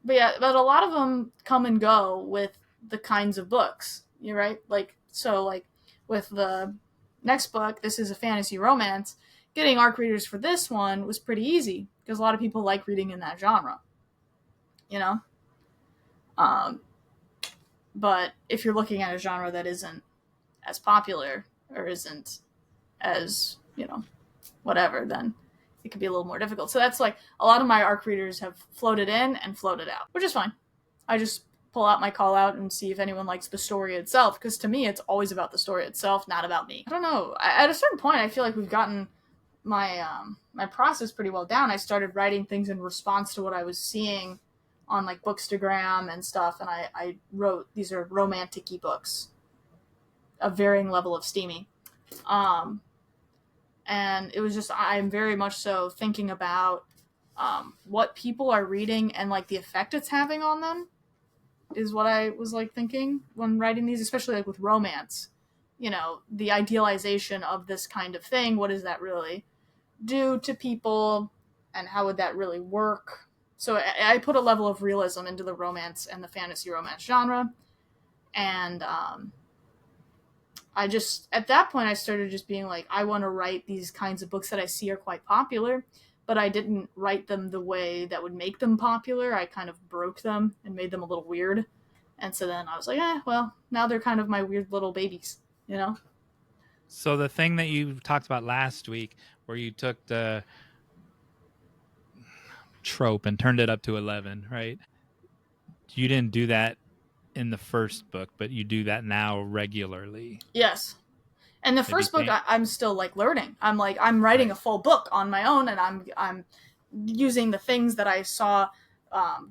lot of them come and go with the kinds of books. You're right. Like with the next book, this is a fantasy romance. Getting ARC readers for this one was pretty easy because a lot of people like reading in that genre. But if you're looking at a genre that isn't as popular or isn't as, whatever, then it could be a little more difficult. So that's like a lot of my ARC readers have floated in and floated out, which is fine. I just pull out my call out and see if anyone likes the story itself, because to me it's always about the story itself, not about me. I don't know. At a certain point, I feel like we've gotten my my process pretty well down. I started writing things in response to what I was seeing on like Bookstagram and stuff, and I wrote, these are romantic-y books of varying level of steamy. And it was just, I'm very much so thinking about what people are reading and like the effect it's having on them is what I was like thinking when writing these, especially like with romance. The idealization of this kind of thing, what does that really do to people, and how would that really work? So I put a level of realism into the romance and the fantasy romance genre, and I just, at that point, I started just being like, I want to write these kinds of books that I see are quite popular, but I didn't write them the way that would make them popular. I kind of broke them and made them a little weird. And so then I was like, well, now they're kind of my weird little babies, So the thing that you talked about last week, where you took the trope and turned it up to 11, right? You didn't do that in the first book, but you do that now regularly. Yes. And the first book, I'm still like learning. I'm writing a full book on my own, and I'm using the things that I saw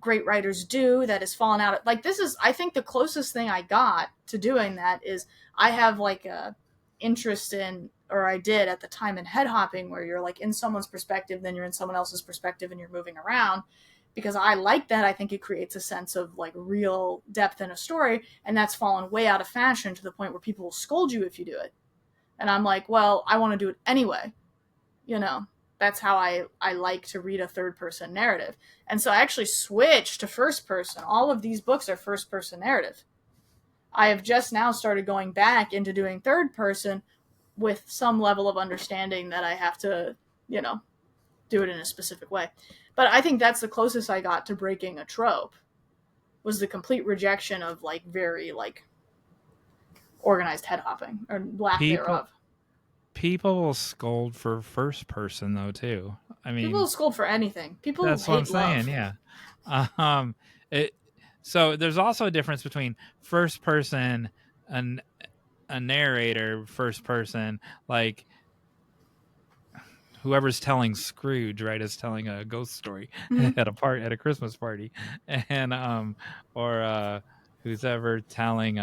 great writers do that has fallen out. Like, this is, I think, the closest thing I got to doing that is I have like a interest in I did at the time in head hopping, where you're like in someone's perspective, then you're in someone else's perspective and you're moving around, because I like that. I think it creates a sense of like real depth in a story, and that's fallen way out of fashion to the point where people will scold you if you do it. And I'm like, well, I want to do it anyway. That's how I like to read a third person narrative. And so I actually switched to first person. All of these books are first person narrative. I have just now started going back into doing third person with some level of understanding that I have to, do it in a specific way. But I think that's the closest I got to breaking a trope, was the complete rejection of like very like organized head hopping or lack thereof. People will scold for first person though too. I mean, people will scold for anything. People that's hate what I'm saying. love. Yeah. So there's also a difference between first person and a narrator, first person, like whoever's telling Scrooge, right, is telling a ghost story at a Christmas party, and or who's ever telling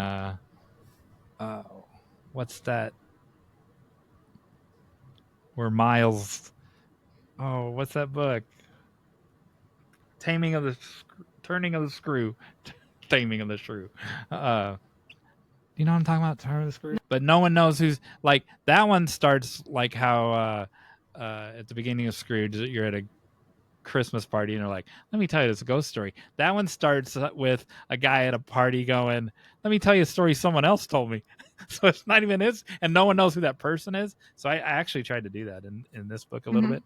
what's that? Where Miles, what's that book? Turning of the Screw. Taming of the Shrew. You know what I'm talking about? Turning of the Screw. But no one knows who's like that one starts like how at the beginning of Scrooge, you're at a Christmas party and they're like, let me tell you this ghost story. That one starts with a guy at a party going, let me tell you a story someone else told me. So it's not even his, and no one knows who that person is. So I actually tried to do that in this book a little bit.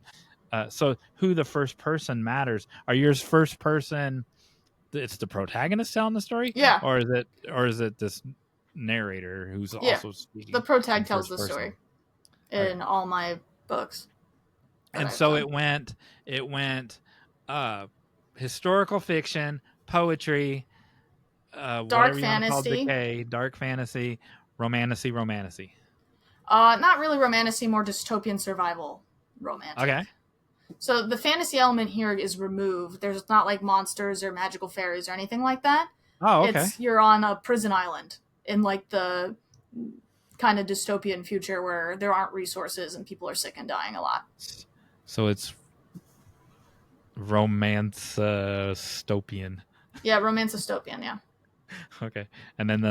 So who the first person matters. Are yours first person? It's the protagonist telling the story, Yeah. or is it this narrator who's also speaking? The protag tells the story in all my books. And so it went historical fiction, poetry, dark fantasy, decay, dark fantasy, romantasy. Not really romantasy, more dystopian survival romantic. Okay. So the fantasy element here is removed. There's not like monsters or magical fairies or anything like that. Oh, okay. You're on a prison island in like the kind of dystopian future where there aren't resources and people are sick and dying a lot. So it's romance-stopian. Yeah, romance-dystopian, yeah. Okay. And then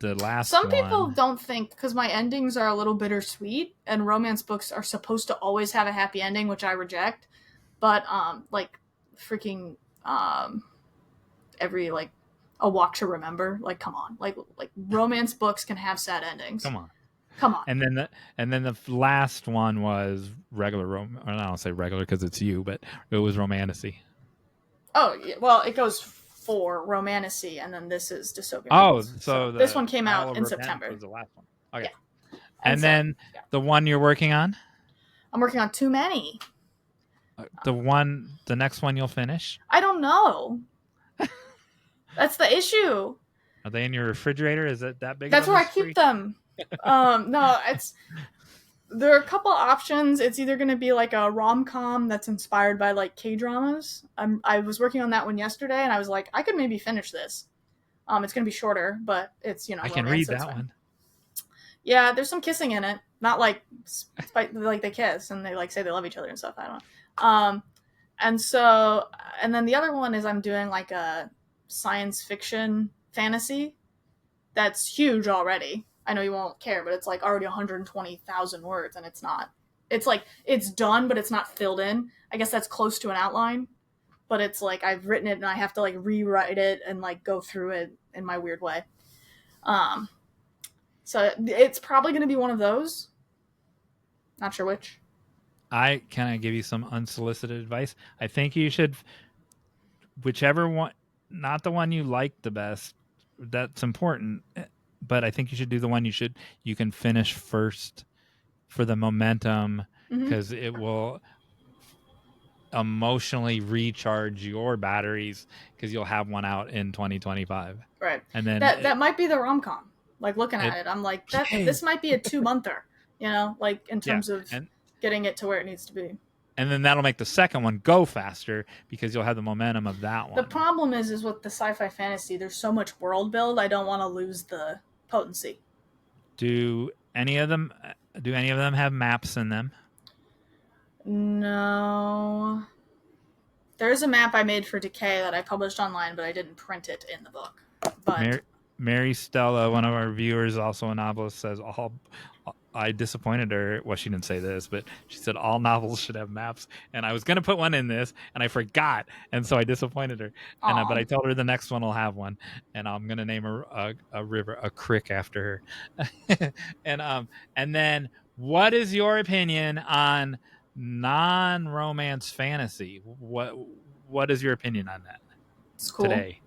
the last Some people don't think, because my endings are a little bittersweet, and romance books are supposed to always have a happy ending, which I reject. But like freaking every like A Walk to Remember, like come on, like romance books can have sad endings. Come on. And then the last one was regular I don't say regular because it's you, but it was romantasy. Oh yeah, well it goes for romantasy, and then this is dystopian. Oh, so this one came out in September. Was the last one. Okay. Yeah. And then the one you're working on? I'm working on too many. The next one you'll finish? I don't know. That's the issue. Are they in your refrigerator? Is it that big? That's where I keep them. No, there are a couple options. It's either going to be like a rom-com that's inspired by like K-dramas. I was working on that one yesterday, and I was like, I could maybe finish this. It's going to be shorter, but it's I can read that one. Yeah, there's some kissing in it. Not like they kiss and they like say they love each other and stuff. I don't know. And then the other one is I'm doing like a science fiction fantasy that's huge already. I know you won't care, but it's like already 120,000 words, and it's not. It's like it's done, but it's not filled in. I guess that's close to an outline, but it's like I've written it and I have to like rewrite it and like go through it in my weird way. So it's probably going to be one of those. Not sure which. Can I give you some unsolicited advice? I think you should, whichever one, not the one you like the best. That's important. But I think you should do the one you can finish first for the momentum, because it will emotionally recharge your batteries, because you'll have one out in 2025. Right. And then that might be the rom-com. Like looking at it, I'm like, this might be a 2-monther, like in terms of getting it to where it needs to be. And then that'll make the second one go faster because you'll have the momentum of that one. The problem is with the sci-fi fantasy, there's so much world build, I don't want to lose the potency. Do any of them have maps in them? No. There's a map I made for Decay that I published online, but I didn't print it in the book. But Mary Stella, one of our viewers, also a novelist, says I disappointed her. Well, she didn't say this, but she said all novels should have maps. And I was going to put one in this, and I forgot, and so I disappointed her. But I told her the next one will have one, and I'm going to name a river, a creek after her. And then, what is your opinion on non-romance fantasy? What is your opinion on that it's cool. today?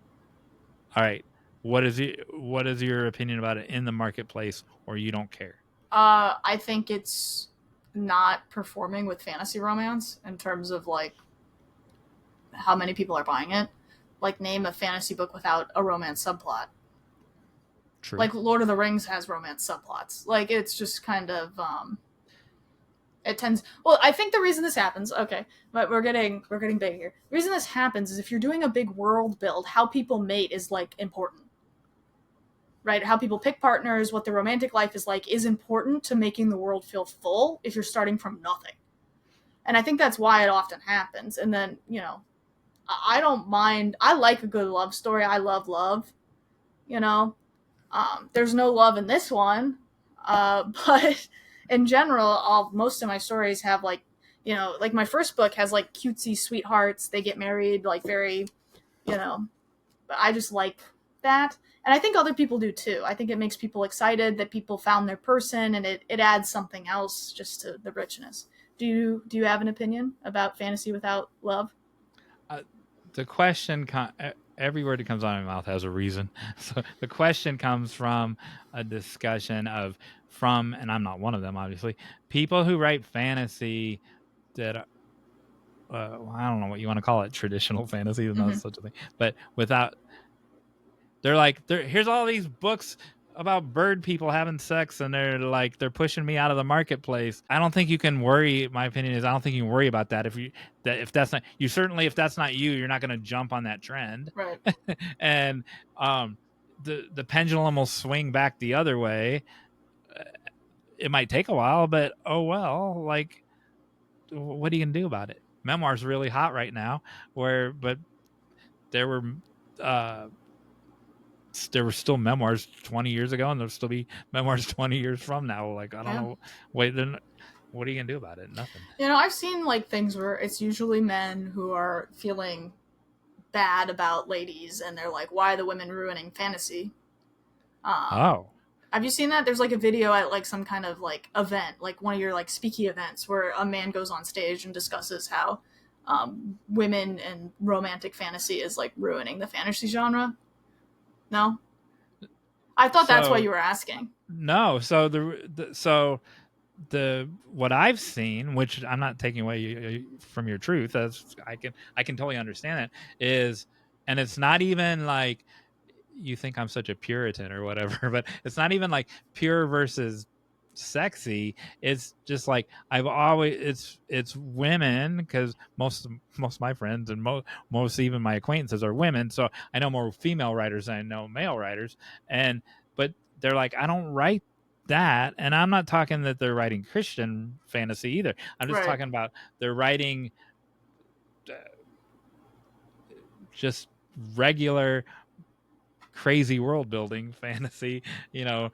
All right. What is your opinion about it in the marketplace, or you don't care? I think it's not performing with fantasy romance in terms of like how many people are buying it. Like, name a fantasy book without a romance subplot. True. Like Lord of the Rings has romance subplots. Like, it's just kind of it tends. Well, I think the reason this happens, okay, but we're getting big here. The reason this happens is if you're doing a big world build, how people mate is like important. Right? How people pick partners, what their romantic life is like, is important to making the world feel full if you're starting from nothing. And I think that's why it often happens. And then, you know, I don't mind. I like a good love story. I love love. You know, there's no love in this one. But in general, most of my stories have like, you know, like my first book has like cutesy sweethearts. They get married, like very, you know, I just like that. And I think other people do too. I think it makes people excited that people found their person, and it adds something else just to the richness. Do you have an opinion about fantasy without love? The question, every word that comes out of my mouth has a reason. So the question comes from a discussion and I'm not one of them, obviously, people who write fantasy that I don't know what you want to call it, traditional fantasy, is not such a thing, but without. They're like, here's all these books about bird people having sex, and they're pushing me out of the marketplace. I don't think you can worry. My opinion is, I don't think you can worry about that if that's not you. Certainly, if that's not you, you're not going to jump on that trend. Right. And the pendulum will swing back the other way. It might take a while, but oh well. Like, what are you gonna do about it? Memoir's really hot right now. But there were. There were still memoirs 20 years ago, and there'll still be memoirs 20 years from now. Like, I don't know. Wait, then what are you gonna do about it? Nothing. You know, I've seen like things where it's usually men who are feeling bad about ladies, and they're like, "Why are the women ruining fantasy?" Have you seen that? There's like a video at like some kind of like event, like one of your like speaky events, where a man goes on stage and discusses how women and romantic fantasy is like ruining the fantasy genre. No, I thought that's what you were asking. No, so the what I've seen, which I'm not taking away from your truth, as I can totally understand that, is, and it's not even like you think I'm such a Puritan or whatever, but it's not even like pure versus sexy. It's just like I've always it's women, because most of my friends and most even my acquaintances are women, so I know more female writers than I know male writers, but they're like, I don't write that. And I'm not talking that they're writing Christian fantasy either. I'm just talking about they're writing just regular crazy world building fantasy. You know,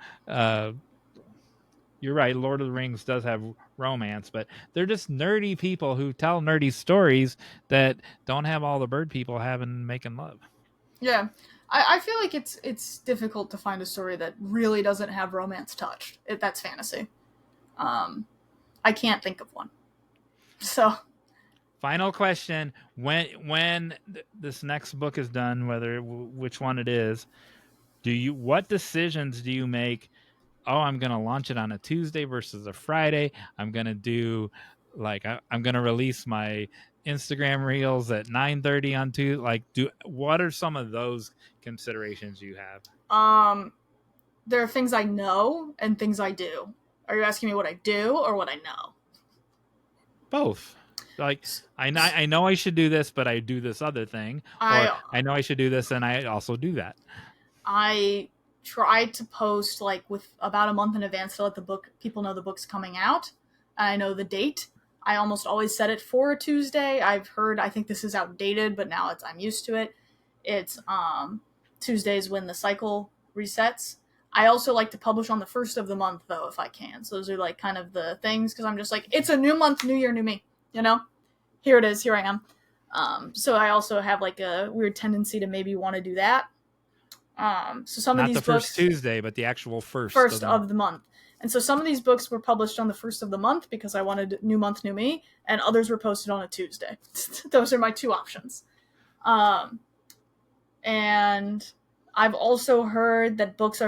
you're right, Lord of the Rings does have romance, but they're just nerdy people who tell nerdy stories that don't have all the bird people making love. Yeah. I feel like it's difficult to find a story that really doesn't have romance touched. That's fantasy. I can't think of one. So, final question: when this next book is done, which one it is, what decisions do you make? Oh, I'm going to launch it on a Tuesday versus a Friday. I'm going to do I'm going to release my Instagram reels at 9:30 on Tuesday. What are some of those considerations you have? There are things I know and things I do. Are you asking me what I do or what I know? Both. Like, I know I should do this, but I do this other thing. Or I know I should do this and I also do that. I try to post like with about a month in advance to let people know the book's coming out. I know the date. I almost always set it for a Tuesday. I think this is outdated, but now I'm used to it. It's Tuesdays when the cycle resets. I also like to publish on the first of the month, though, if I can. So those are like kind of the things, because I'm just like, it's a new month, new year, new me. Here it is. Here I am. So I also have like a weird tendency to maybe want to do that. So some Not of these the first Tuesday, but the actual first of the month. And so some of these books were published on the first of the month because I wanted new month, new me, and others were posted on a Tuesday. Those are my two options. And I've also heard that books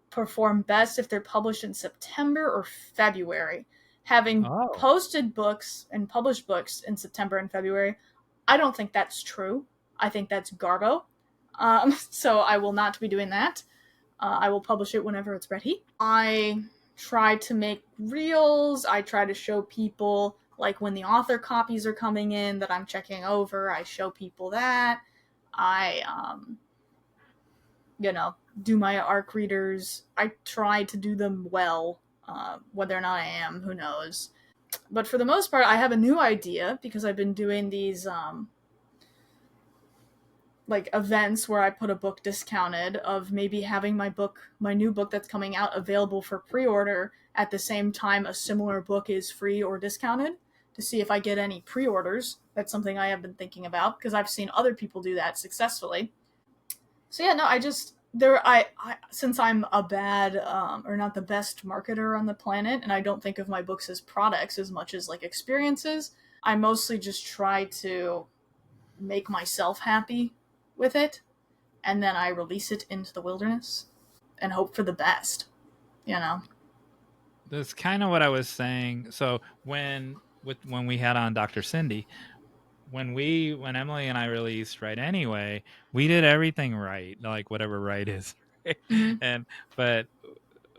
perform best if they're published in September or February. Having posted books and published books in September and February, I don't think that's true. I think that's garbo. So I will not be doing that. I will publish it whenever it's ready. I try to make reels. I try to show people, like when the author copies are coming in that I'm checking over, I show people that. I, do my ARC readers. I try to do them well. Whether or not I am, who knows. But for the most part, I have a new idea because I've been doing these like events where I put a book discounted, of maybe having my new book that's coming out, available for pre-order at the same time a similar book is free or discounted, to see if I get any pre-orders. That's something I have been thinking about because I've seen other people do that successfully. So yeah, no, I since I'm a bad or not the best marketer on the planet, and I don't think of my books as products as much as like experiences, I mostly just try to make myself happy with it, and then I release it into the wilderness and hope for the best. That's kind of what I was saying. So when we had on Dr. Cindy, when Emily and I released Right Anyway, we did everything right, like whatever right is. Mm-hmm. But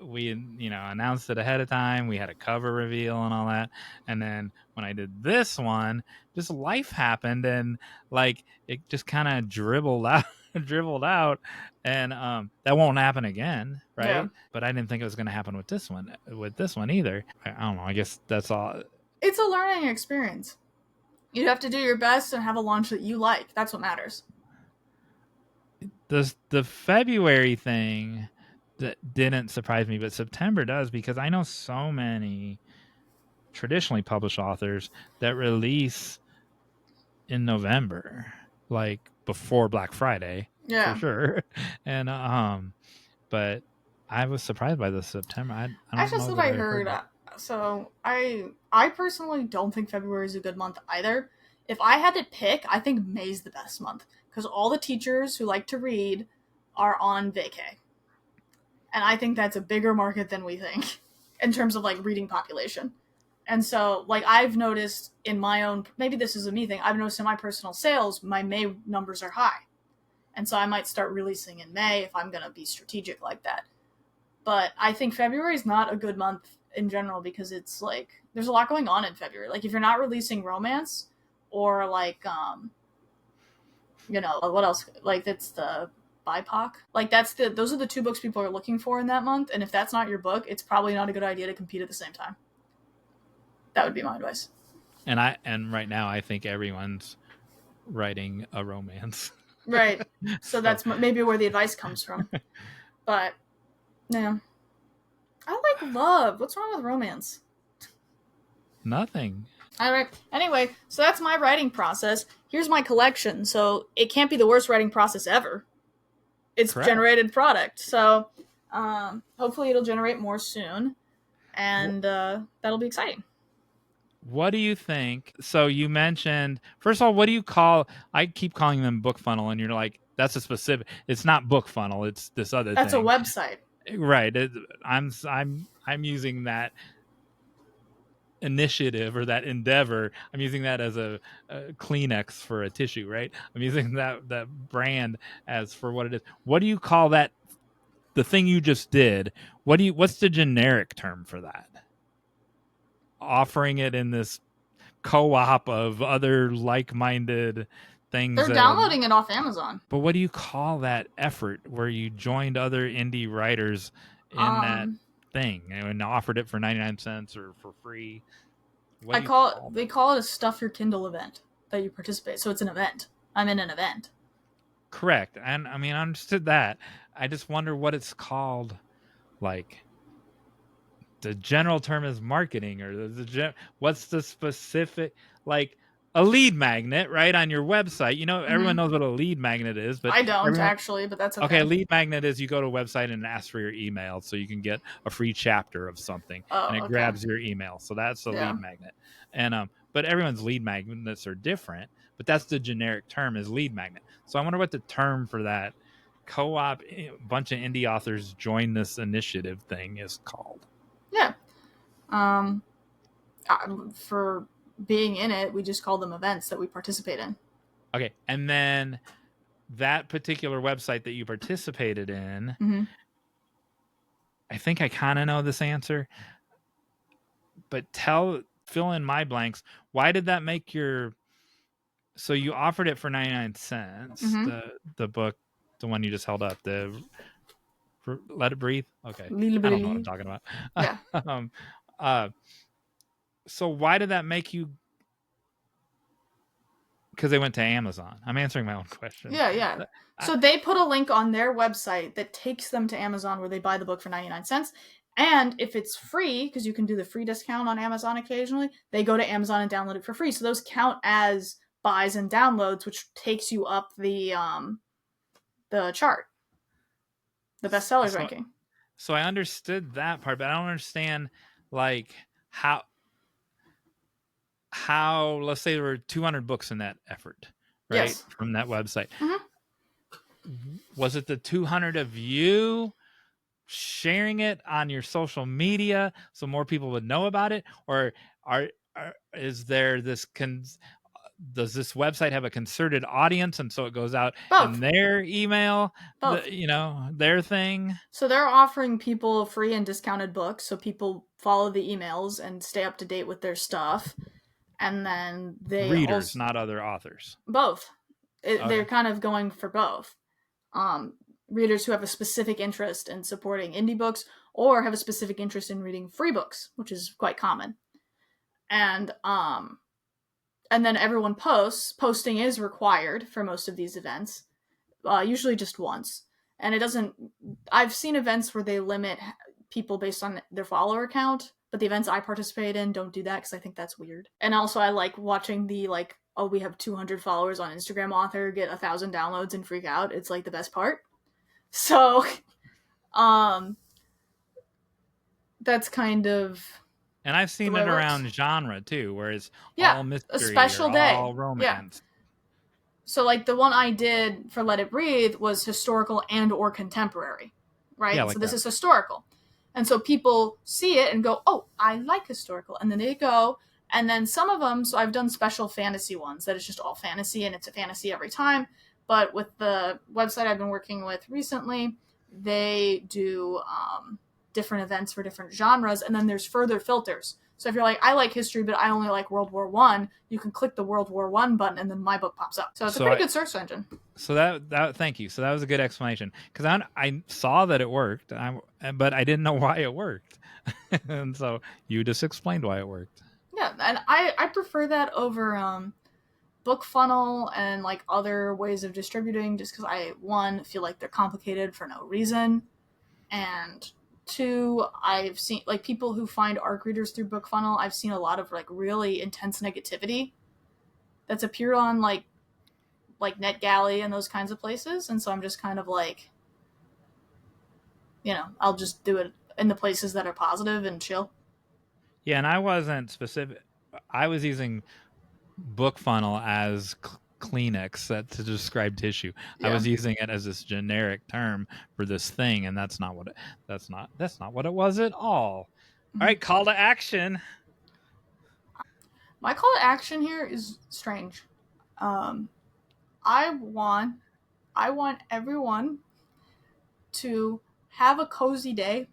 we announced it ahead of time. We had a cover reveal and all that. And then when I did this one, just life happened, and like it just kind of dribbled out, and that won't happen again, right? Yeah. But I didn't think it was going to happen with this one either. I don't know. I guess that's all. It's a learning experience. You have to do your best and have a launch that you like. That's what matters. The February thing that didn't surprise me, but September does, because I know so many traditionally published authors that release in November, like before Black Friday, for sure. And but I was surprised by the September. I don't know. That's what I heard. So I personally don't think February is a good month either. If I had to pick, I think May's the best month, because all the teachers who like to read are on vacay. And I think that's a bigger market than we think in terms of like reading population. And so like I've noticed in my own, maybe this is a me thing, I've noticed in my personal sales, my May numbers are high. And so I might start releasing in May if I'm going to be strategic like that. But I think February is not a good month in general, because it's like there's a lot going on in February. Like if you're not releasing romance or like what else, like it's the BIPOC, like those are the two books people are looking for in that month, and if that's not your book, it's probably not a good idea to compete at the same time. That would be my advice. And right now I think everyone's writing a romance. Right. So that's maybe where the advice comes from. But yeah, I like love. What's wrong with romance? Nothing. All right. Anyway, so that's my writing process. Here's my collection. So it can't be the worst writing process ever. It's correct. Generated product. So hopefully it'll generate more soon, and that'll be exciting. What do you think? So you mentioned, first of all, what do you call, I keep calling them book funnel, and you're like, that's a specific, it's not book funnel, it's this other that's thing. That's a website. Right. I'm using that initiative or that endeavor. I'm using that as a Kleenex for a tissue, right? I'm using that brand as for what it is. What do you call that? The thing you just did, what's the generic term for that? Offering it in this co-op of other like-minded things. They're downloading it off Amazon. But what do you call that effort where you joined other indie writers in that thing and offered it for 99 cents or for free? They call it a stuff your Kindle event that you participate. So it's an event. I'm in an event. Correct. And I mean, I understood that. I just wonder what it's called. Like, the general term is marketing, or what's the specific, like a lead magnet, right? On your website, everyone knows what a lead magnet is, but I don't actually, but that's okay. Okay, a lead magnet is you go to a website and ask for your email so you can get a free chapter of something, and it grabs your email. So that's a lead magnet. And but everyone's lead magnets are different, but that's the generic term is lead magnet. So I wonder what the term for that co-op bunch of indie authors join this initiative thing is called. Yeah. For being in it, we just call them events that we participate in. Okay, and then that particular website that you participated in, I think I kind of know this answer, but fill in my blanks. Why did that make so you offered it for 99 cents, the book, the one you just held up, Let It Breathe? Okay. I don't know what I'm talking about. Yeah. So why did that make you? Because they went to Amazon. I'm answering my own question. Yeah. So they put a link on their website that takes them to Amazon where they buy the book for 99 cents. And if it's free, because you can do the free discount on Amazon occasionally, they go to Amazon and download it for free. So those count as buys and downloads, which takes you up the chart, the bestsellers ranking. So I understood that part, but I don't understand like how let's say there were 200 books in that effort, right? Yes. From that website. Was it the 200 of you sharing it on your social media so more people would know about it, or is there this does this website have a concerted audience and so it goes out in their email, their thing? So they're offering people free and discounted books so people follow the emails and stay up to date with their stuff. And then they readers, not other authors. Both. They're kind of going for both. Readers who have a specific interest in supporting indie books or have a specific interest in reading free books, which is quite common. And then everyone posts. Posting is required for most of these events, usually just once. And I've seen events where they limit people based on their follower count, but the events I participate in don't do that because I think that's weird. And also I like watching the we have 200 followers on Instagram author get 1,000 downloads and freak out. It's like the best part. So, that's kind of. And I've seen it around genre too, where it's all mystery, a special day, all romance. Yeah. So the one I did for Let It Breathe was historical and or contemporary, right? Yeah, so this is historical. And so people see it and go, oh, I like historical. And then they go, and then some of them, so I've done special fantasy ones that is just all fantasy and it's a fantasy every time. But with the website I've been working with recently, they do different events for different genres. And then there's further filters. So if you're like, I like history, but I only like World War I, you can click the World War I button and then my book pops up. So it's a pretty good search engine. So that thank you. So that was a good explanation. Because I saw that it worked, but I didn't know why it worked. And so you just explained why it worked. Yeah, and I prefer that over BookFunnel and other ways of distributing just because I, one, feel like they're complicated for no reason, and two, I've seen people who find ARC readers through BookFunnel, I've seen a lot of really intense negativity that's appeared on like NetGalley and those kinds of places, and so I'm just kind of I'll just do it in the places that are positive and chill. Yeah, and I wasn't specific. I was using BookFunnel as Kleenex to describe tissue. Yeah. I was using it as this generic term for this thing, and that's not what it was at all. Mm-hmm. All right, call to action. My call to action here is strange. I want everyone to have a cozy day.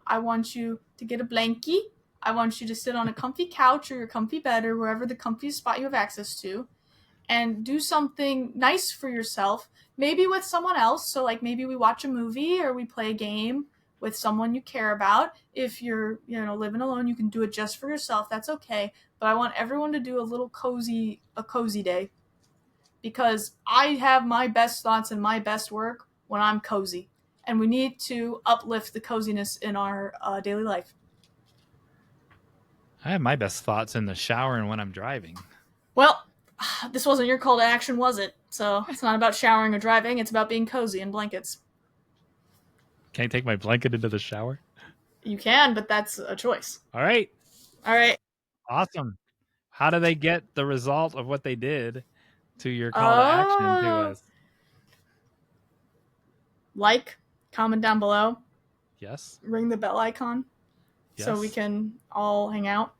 I want you to get a blankie. I want you to sit on a comfy couch or your comfy bed or wherever the comfiest spot you have access to. and do something nice for yourself, maybe with someone else. So like maybe we watch a movie or we play a game with someone you care about. If you're, living alone, you can do it just for yourself. That's okay. But I want everyone to do a cozy day, because I have my best thoughts and my best work when I'm cozy. And we need to uplift the coziness in our daily life. I have my best thoughts in the shower and when I'm driving. Well, this wasn't your call to action, was it? So it's not about showering or driving. It's about being cozy in blankets. Can I take my blanket into the shower? You can, but that's a choice. All right. Awesome. How do they get the result of what they did to your call to action to us? Like, comment down below. Yes. Ring the bell icon. Yes. So we can all hang out.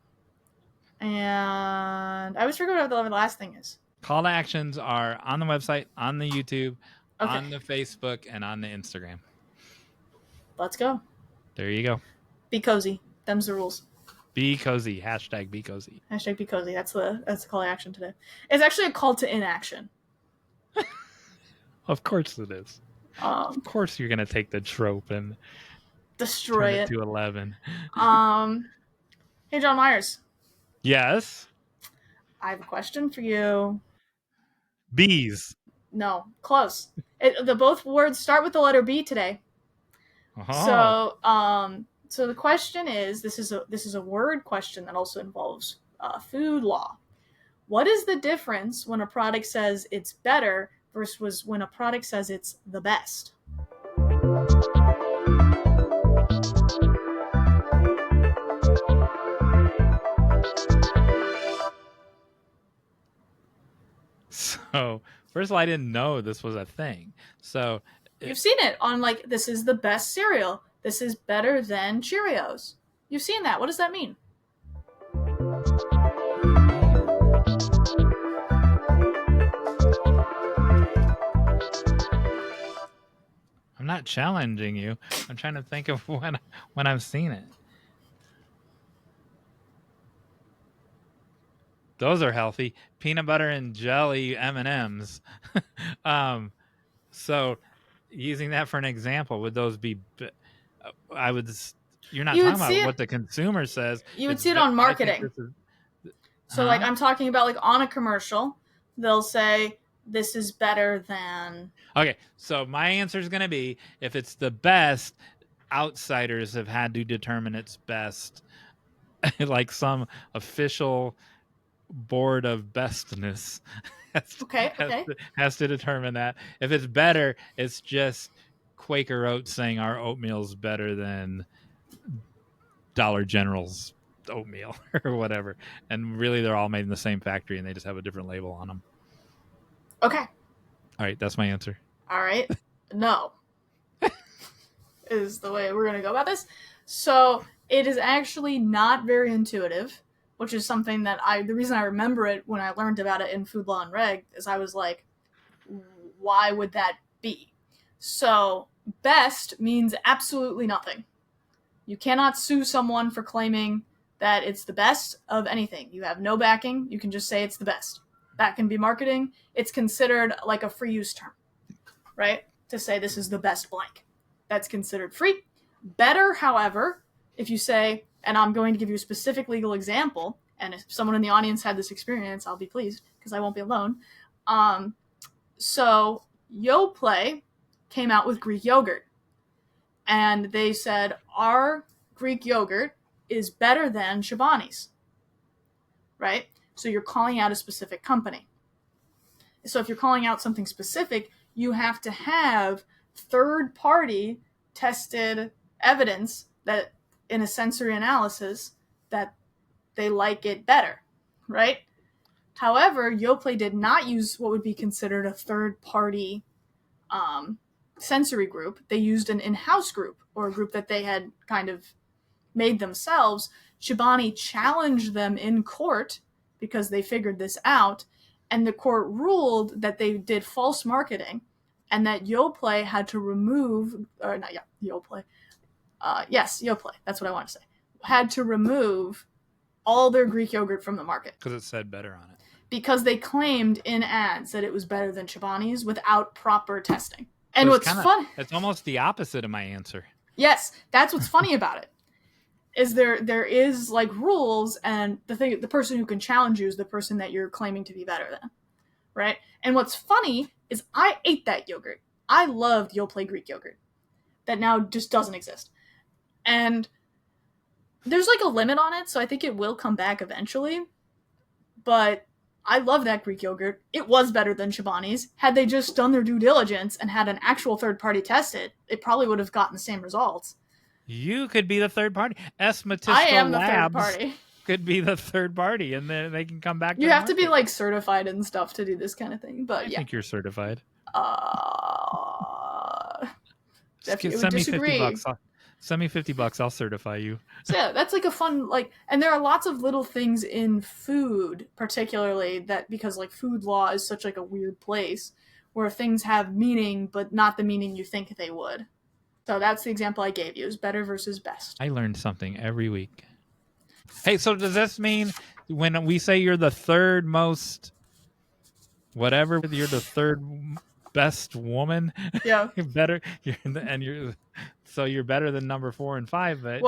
And I always forget what the last thing is. Call to actions are on the website, on the YouTube, on the Facebook, and on the Instagram. Let's go. There you go. Be cozy. Them's the rules. Be cozy. Hashtag be cozy. Hashtag be cozy. That's the call to action today. It's actually a call to inaction. Of course it is. Of course you're going to take the trope and destroy it to 11. Hey, Jon Meyers. Yes? I have a question for you. Bees. No, close. The both words start with the letter B today. Uh-huh. So the question is, this is a word question that also involves food law. What is the difference when a product says it's better versus when a product says it's the best? So, first of all, I didn't know this was a thing. So, you've seen it on this is the best cereal. This is better than Cheerios. You've seen that. What does that mean? I'm not challenging you. I'm trying to think of when I've seen it. Those are healthy. Peanut butter and jelly M&Ms. So using that for an example, would those be... You're not talking about what the consumer says. You would see it on marketing. So I'm talking about on a commercial, they'll say, this is better than... Okay, so my answer is going to be, if it's the best, outsiders have had to determine it's best. Like some official board of bestness has to determine that. If it's better, it's just Quaker Oats saying our oatmeal's better than Dollar General's oatmeal or whatever. And really, they're all made in the same factory and they just have a different label on them. Okay. All right, that's my answer. All right. No. Is the way we're going to go about this. So it is actually not very intuitive, which is something that the reason I remember it when I learned about it in Food Law and Reg is I was like, why would that be? So best means absolutely nothing. You cannot sue someone for claiming that it's the best of anything. You have no backing. You can just say it's the best. That can be marketing. It's considered like a free use term, right? To say this is the best blank. That's considered free. Better, however, if you say, and I'm going to give you a specific legal example, and if someone in the audience had this experience, I'll be pleased because I won't be alone. So Yoplait came out with Greek yogurt, and they said our Greek yogurt is better than Chobani's, right? So you're calling out a specific company. So if you're calling out something specific, you have to have third-party tested evidence that in a sensory analysis that they like it better, right? However, Yoplait did not use what would be considered a third-party sensory group. They used an in-house group, or a group that they had kind of made themselves. Chobani challenged them in court because they figured this out, and the court ruled that they did false marketing and that Yoplait had to remove, or not Yoplait, Yoplait, that's what I want to say, had to remove all their Greek yogurt from the market. Because it said better on it. because they claimed in ads that it was better than Chobani's without proper testing. And what's funny, it's almost the opposite of my answer. Yes, that's what's funny about it. Is there is like rules, and the person who can challenge you is the person that you're claiming to be better than, right? And what's funny is I ate that yogurt. I loved Yoplait Greek yogurt that now just doesn't exist. And there's like a limit on it, so I think it will come back eventually. But I love that Greek yogurt. It was better than Chobani's. Had they just done their due diligence and had an actual third party test it, it probably would have gotten the same results. You could be the third party. Matisko I am the Labs third party. Could be the third party, and then they can come back. You have to be like certified and stuff to do this kind of thing. But I think you're certified. If you send me disagree, $50. Send me $50. I'll certify you. So yeah, that's like a fun and there are lots of little things in food, particularly that because like food law is such like a weird place where things have meaning, but not the meaning you think they would. So that's the example I gave you: is better versus best. I learned something every week. Hey, so does this mean when we say you're the third most, whatever, you're the third best woman? Yeah, better. You're better than number 4 and 5, but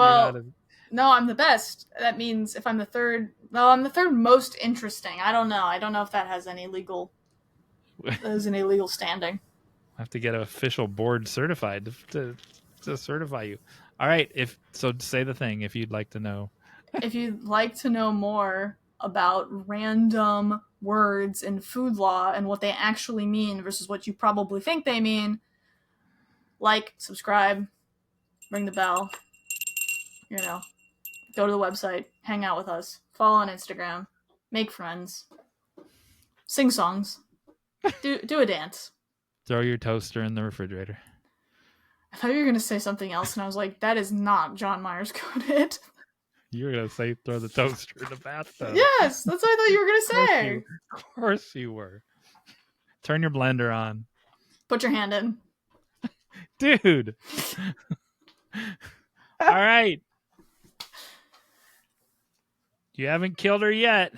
no, I'm the best. That means if I'm the third, I'm the third most interesting. I don't know if that has any legal standing. I have to get an official board certified to certify you. All right, say the thing if you'd like to know. If you'd like to know more about random words in food law and what they actually mean versus what you probably think they mean, like, subscribe, ring the bell, go to the website, hang out with us, follow on Instagram, make friends, sing songs, do a dance. Throw your toaster in the refrigerator. I thought you were going to say something else, and I was like, that is not Jon Meyers coded. You were going to say throw the toaster in the bathtub. Yes, that's what I thought you were going to say. Of course you were. Turn your blender on. Put your hand in. Dude. All right. You haven't killed her yet.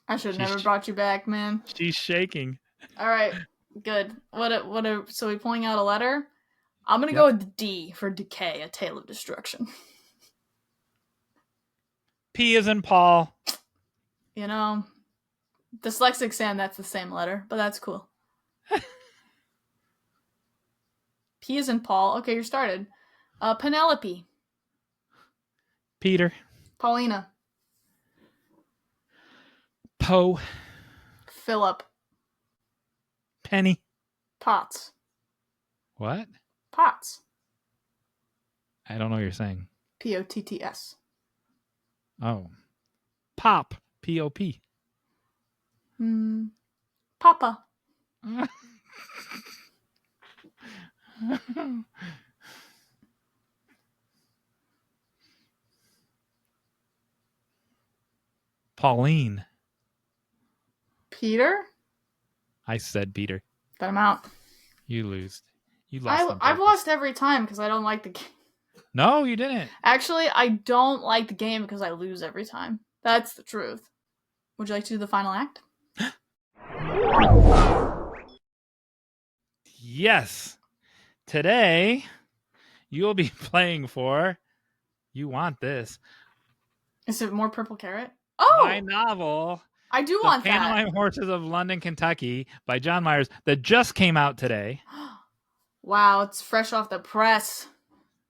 I should have never brought you back, man. She's shaking. All right, good. So we pulling out a letter? I'm going to go with D for decay, a tale of destruction. P as in Paul. Dyslexic Sam, that's the same letter, but that's cool. P as in Paul. Okay, you're started. Penelope. Peter. Paulina. Poe. Philip. Penny. Potts. What? Potts. I don't know what you're saying. Potts. Oh. Pop. P-O-P. Papa. Pauline. Peter? I said Peter. But I'm out. You lose. You lost. I've lost every time because I don't like the game. No, you didn't. Actually, I don't like the game because I lose every time. That's the truth. Would you like to do the final act? Yes. Today, you will be playing for... You want this. Is it more Purple Carrot? Oh! My novel... I do want that. The Pantomime Horses of London, Kentucky by Jon Meyers that just came out today. Wow, it's fresh off the press.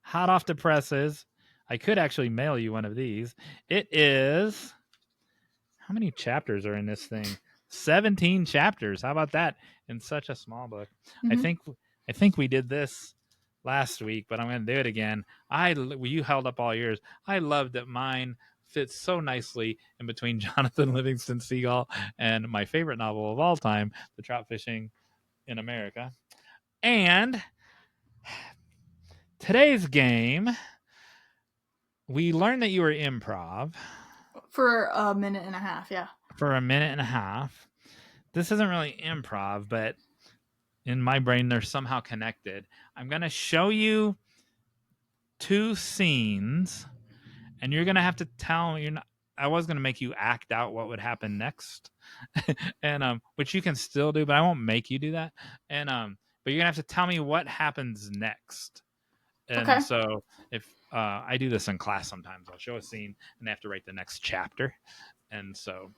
Hot off the presses. I could actually mail you one of these. It is... How many chapters are in this thing? 17 chapters. How about that in such a small book? Mm-hmm. I think we did this last week, but I'm going to do it again. You held up all yours. I loved that mine fits so nicely in between Jonathan Livingston Seagull and my favorite novel of all time, The Trout Fishing in America. And today's game, we learned that you were improv. For a minute and a half, yeah. For a minute and a half. This isn't really improv, but in my brain, they're somehow connected. I'm going to show you 2 scenes, and you're going to have to tell me, was gonna make you act out what would happen next, and which you can still do, but I won't make you do that. And but you're gonna have to tell me what happens next. And so if I do this in class sometimes, I'll show a scene and they have to write the next chapter, and so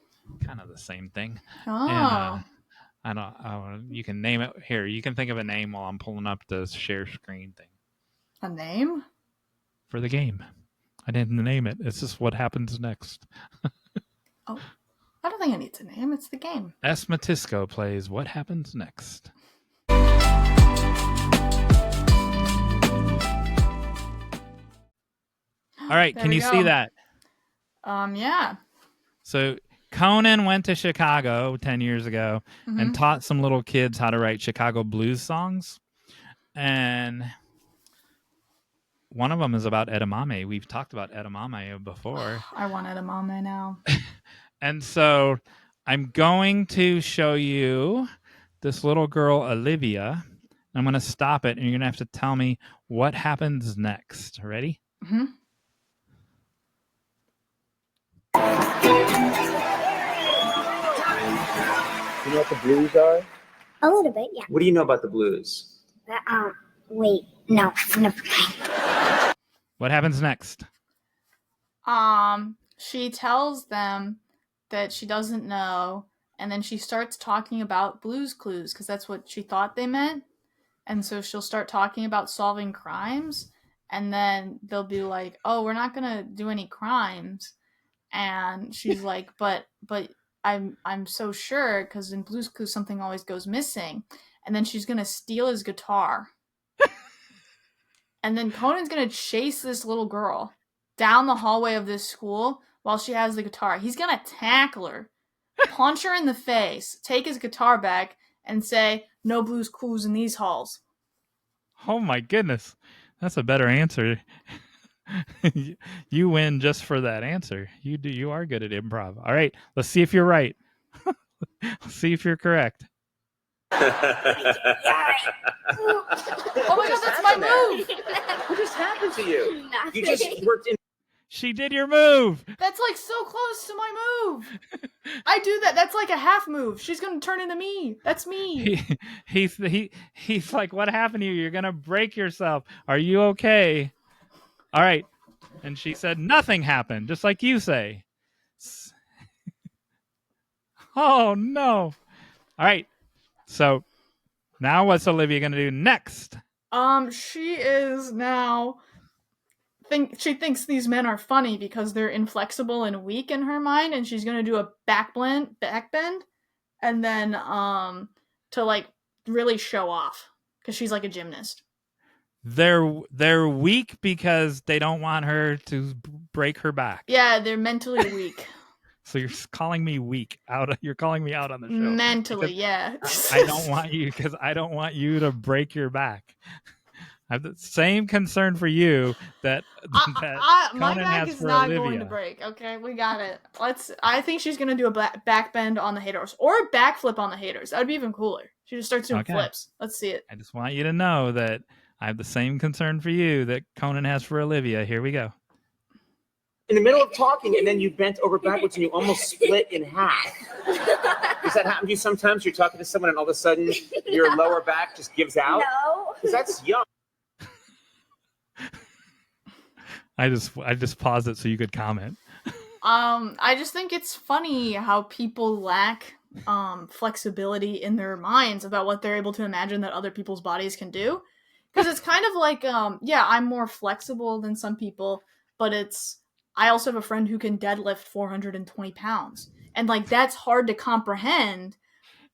kind of the same thing. And I don't. You can name it here. You can think of a name while I'm pulling up the share screen thing. A name for the game. I didn't name it. It's just what happens next. Oh, I don't think I need to name. It's the game. S. Matisko plays What Happens Next. All right, can you see that? Yeah. So Conan went to Chicago 10 years ago and taught some little kids how to write Chicago blues songs. And one of them is about edamame. We've talked about edamame before. I want edamame now. And so I'm going to show you this little girl, Olivia. I'm going to stop it, and you're going to have to tell me what happens next. Ready? Mm-hmm. You know what the blues are? A little bit, yeah. What do you know about the blues? Wait, no, never mind. What happens next? She tells them that she doesn't know, and then she starts talking about Blue's Clues, because that's what she thought they meant. And so she'll start talking about solving crimes, and then they'll be like, oh, we're not gonna do any crimes. And she's like, but I'm so sure, because in Blue's Clues something always goes missing. And then she's gonna steal his guitar. And then Conan's gonna chase this little girl down the hallway of this school while she has the guitar. He's gonna tackle her, punch her in the face, take his guitar back, and say, no Blue's Clues in these halls. Oh my goodness. That's a better answer. You win just for that answer. You are good at improv. All right, let's see if you're right. Let's see if you're correct. Oh my god, that's my move! What just happened to you? Nothing. You just worked in. She did your move. That's like so close to my move. I do that. That's like a half move. She's gonna turn into me. That's me. He's like, what happened to you? You're gonna break yourself. Are you okay? All right. And she said, nothing happened, just like you say. Oh no. All right. So now what's Olivia gonna do next? She is now she thinks these men are funny because they're inflexible and weak in her mind, and she's gonna do a back bend, and then to like really show off because she's like a gymnast. They're weak because they don't want her to break her back. Yeah, they're mentally weak. So you're calling me weak you're calling me out on the show. Mentally, yeah. I don't want you to break your back. I have the same concern for you that my Conan back has is for not Olivia. going to break. Okay, we got it. I think she's gonna do a back bend on the haters or a backflip on the haters. That would be even cooler. She just starts doing flips. Let's see it. I just want you to know that I have the same concern for you that Conan has for Olivia. Here we go. In the middle of talking, and then you bent over backwards and you almost split in half. Does that happen to you sometimes? You're talking to someone and all of a sudden your lower back just gives out? No. Because that's young. I just paused it so you could comment. I just think it's funny how people lack flexibility in their minds about what they're able to imagine that other people's bodies can do. Because it's kind of like, yeah, I'm more flexible than some people, but I also have a friend who can deadlift 420 pounds. And like, that's hard to comprehend,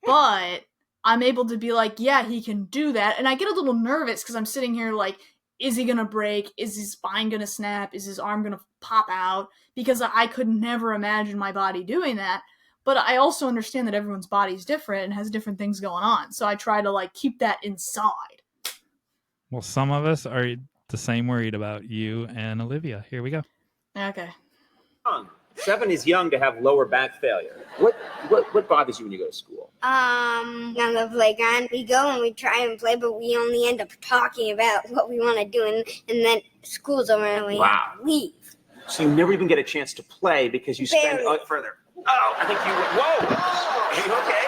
but I'm able to be like, yeah, he can do that. And I get a little nervous because I'm sitting here like, is he going to break? Is his spine going to snap? Is his arm going to pop out? Because I could never imagine my body doing that. But I also understand that everyone's body is different and has different things going on. So I try to like keep that inside. Well, some of us are the same worried about you and Olivia. Here we go. Okay. 7 is young to have lower back failure. What bothers you when you go to school? On the playground, we go and we try and play, but we only end up talking about what we want to do, and then school's over and we have to leave. So you never even get a chance to play because you spend further. Oh, I think you. Whoa! Are you okay?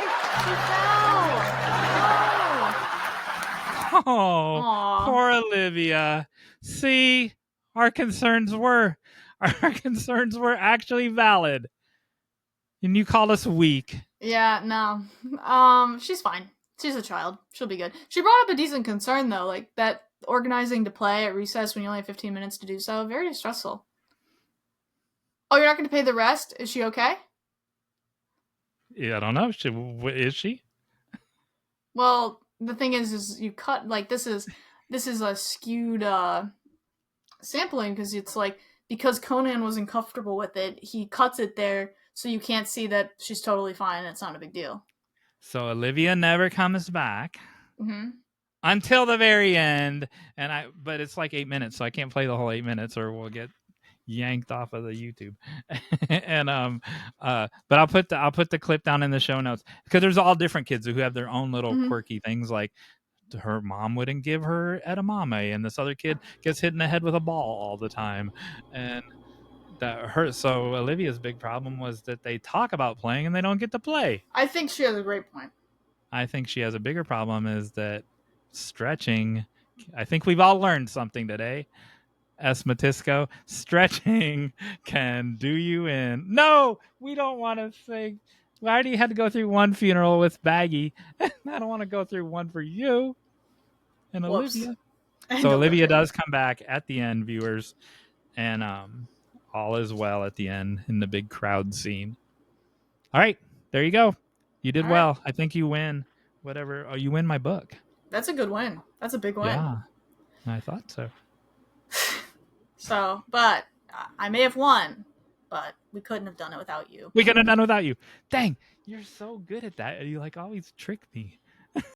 Oh, Aw. poor Olivia. See, our concerns were actually valid, and you called us weak. Yeah, no. She's fine. She's a child. She'll be good. She brought up a decent concern though, like that organizing to play at recess when you only have 15 minutes to do so. Very stressful. Oh, you're not going to pay the rest? Is she okay? Yeah, I don't know. Is she? Well, the thing is you cut like this is a skewed sampling because it's like because Conan wasn't comfortable with it, he cuts it there so you can't see that she's totally fine and it's not a big deal. So Olivia never comes back Mm-hmm. until the very end, but it's like 8 minutes, so I can't play the whole 8 minutes, or we'll get yanked off of the YouTube. And but I'll put the clip down in the show notes because there's all different kids who have their own little quirky things, like her mom wouldn't give her edamame, and this other kid gets hit in the head with a ball all the time, and that hurt. So Olivia's big problem was that they talk about playing and they don't get to play. I think she has a great point. I think she has a bigger problem is that stretching. I think we've all learned something today. Matisko, stretching can do you in. No, we don't want to think. I already had to go through one funeral with Baggy. I don't want to go through one for you and Olivia. So Olivia does come back at the end, viewers, and all is well at the end in the big crowd scene. All right, there you go. You did well. I think you win whatever. Oh, you win my book. That's a good win. That's a big win. Yeah, I thought so. So, but I may have won, but we couldn't have done it without you. We couldn't have done it without you. Dang, you're so good at that. You like always trick me.